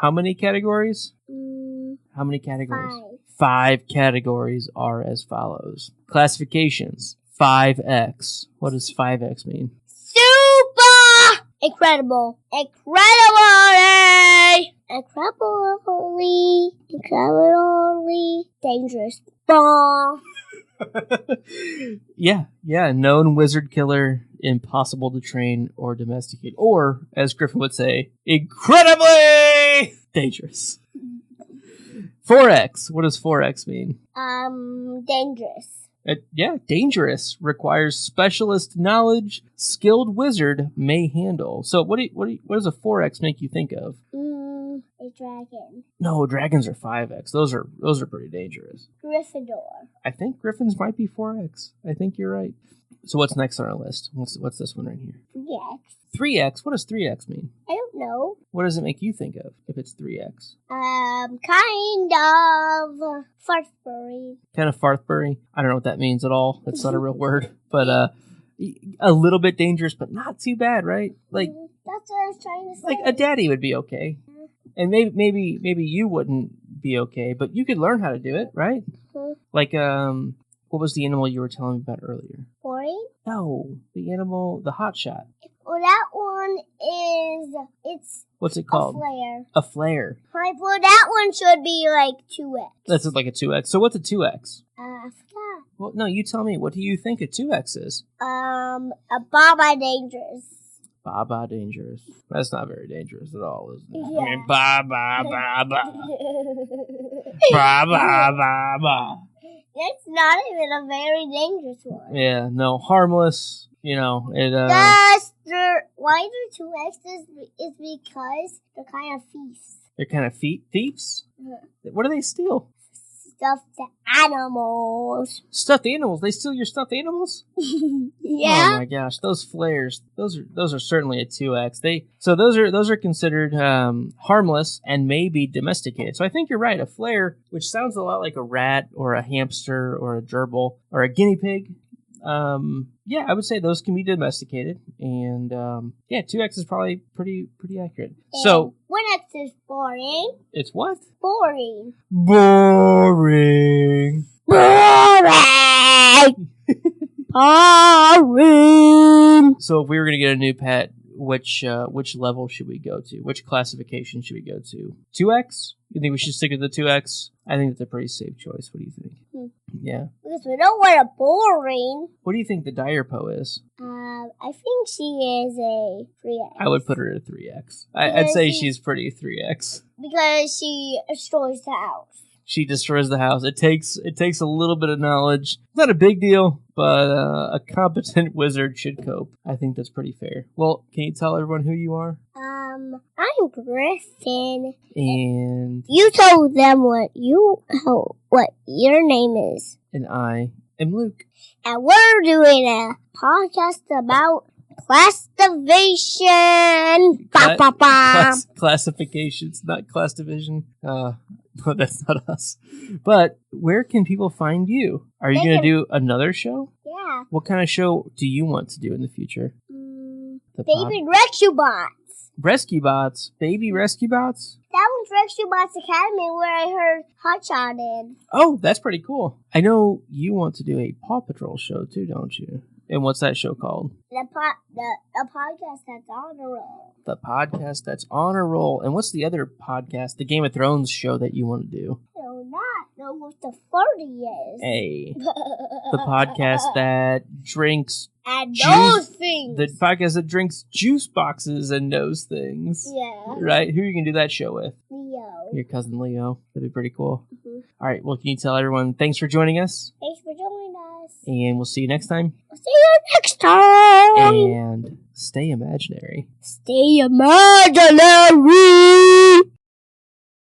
Speaker 1: How many categories? How many categories? 5 categories are as follows. Classifications. 5X. What does 5X mean?
Speaker 3: Super incredible. Incredibly dangerous. Bah.
Speaker 1: Yeah. Known wizard killer, impossible to train or domesticate. Or, as Griffin would say, incredibly dangerous. 4X. What does 4X mean?
Speaker 3: Dangerous.
Speaker 1: Dangerous. Requires specialist knowledge, skilled wizard may handle. So what does a 4X make you think of?
Speaker 3: A dragon.
Speaker 1: No, dragons are 5X. Those are pretty dangerous.
Speaker 3: Gryffindor.
Speaker 1: I think griffins might be 4X. I think you're right. So what's next on our list? What's this one right here?
Speaker 3: 3X.
Speaker 1: 3X? What does 3X mean?
Speaker 3: I don't know.
Speaker 1: What does it make you think of if it's 3X?
Speaker 3: Kind of fartbury.
Speaker 1: Kind of fartbury? I don't know what that means at all. That's not a real word. But a little bit dangerous, but not too bad, right? Like,
Speaker 3: that's what I was trying to say.
Speaker 1: Like a daddy would be okay. And maybe you wouldn't be okay, but you could learn how to do it, right? Like, what was the animal you were telling me about earlier?
Speaker 3: Boring?
Speaker 1: No, the animal, the hot shot.
Speaker 3: Well, that one it's...
Speaker 1: What's it called?
Speaker 3: A flare.
Speaker 1: A flare.
Speaker 3: Well, that one should be like 2X.
Speaker 1: That's like a 2X. So what's a 2X?
Speaker 3: I forgot.
Speaker 1: Well, no, you tell me. What do you think a 2X is?
Speaker 3: A Baba Dangerous.
Speaker 1: Baba Dangerous. That's not very dangerous at all, isn't it?
Speaker 3: Yeah.
Speaker 1: I mean, Baba. Baba.
Speaker 3: It's not even a very dangerous one.
Speaker 1: Yeah, no, harmless. You know, it.
Speaker 3: Why they're 2X's is because they're kind of thieves.
Speaker 1: They're kind of thieves. What do they steal?
Speaker 3: Stuffed animals.
Speaker 1: Stuffed animals? They steal your stuffed animals?
Speaker 3: Yeah.
Speaker 1: Oh my gosh, those flares. Those are certainly a 2X. Those are considered harmless and may be domesticated. So I think you're right. A flare, which sounds a lot like a rat or a hamster or a gerbil or a guinea pig. Yeah, I would say those can be domesticated, and 2X is probably pretty accurate.
Speaker 3: And
Speaker 1: so
Speaker 3: 1X is boring.
Speaker 1: It's what?
Speaker 3: Boring.
Speaker 1: Boring.
Speaker 3: Boring. Boring.
Speaker 1: So if we were gonna get a new pet, which level should we go to? Which classification should we go to? 2X? You think we should stick with the 2X? I think that's a pretty safe choice. What do you think? Yeah.
Speaker 3: Because we don't want a boring.
Speaker 1: What do you think the Dire Po is?
Speaker 3: I think she is a 3X.
Speaker 1: I would put her at 3X. I'd say she's pretty 3X.
Speaker 3: Because she destroys the house.
Speaker 1: She destroys the house. It takes a little bit of knowledge. It's not a big deal, but a competent wizard should cope. I think that's pretty fair. Well, can you tell everyone who you are?
Speaker 3: I'm Griffin.
Speaker 1: And
Speaker 3: You told them what your name is.
Speaker 1: and I am Luke.
Speaker 3: And we're doing a podcast about class division.
Speaker 1: Classifications, not class division. No, that's not us. But where can people find you? Are you going to do another show?
Speaker 3: Yeah.
Speaker 1: What kind of show do you want to do in the future?
Speaker 3: Baby Rescue Bots.
Speaker 1: Rescue Bots? Baby Rescue Bots?
Speaker 3: That one's Rescue Bots Academy where I heard Hotshot in.
Speaker 1: Oh, that's pretty cool. I know you want to do a Paw Patrol show too, don't you? And what's that show called?
Speaker 3: The podcast that's on a roll.
Speaker 1: The podcast that's on a roll. And what's the other podcast, the Game of Thrones show that you want to do?
Speaker 3: I do not know what the 40 is.
Speaker 1: Hey. The podcast that drinks
Speaker 3: and
Speaker 1: juice.
Speaker 3: those things.
Speaker 1: The podcast that drinks juice boxes and knows things.
Speaker 3: Yeah.
Speaker 1: Right? Who are you going to do that show with?
Speaker 3: Leo.
Speaker 1: Your cousin Leo. That'd be pretty cool.
Speaker 3: Mm-hmm.
Speaker 1: All right. Well, can you tell everyone thanks for joining us?
Speaker 3: Thanks for joining us.
Speaker 1: And we'll see you next time.
Speaker 3: We'll see you next time.
Speaker 1: And stay imaginary.
Speaker 3: Stay imaginary.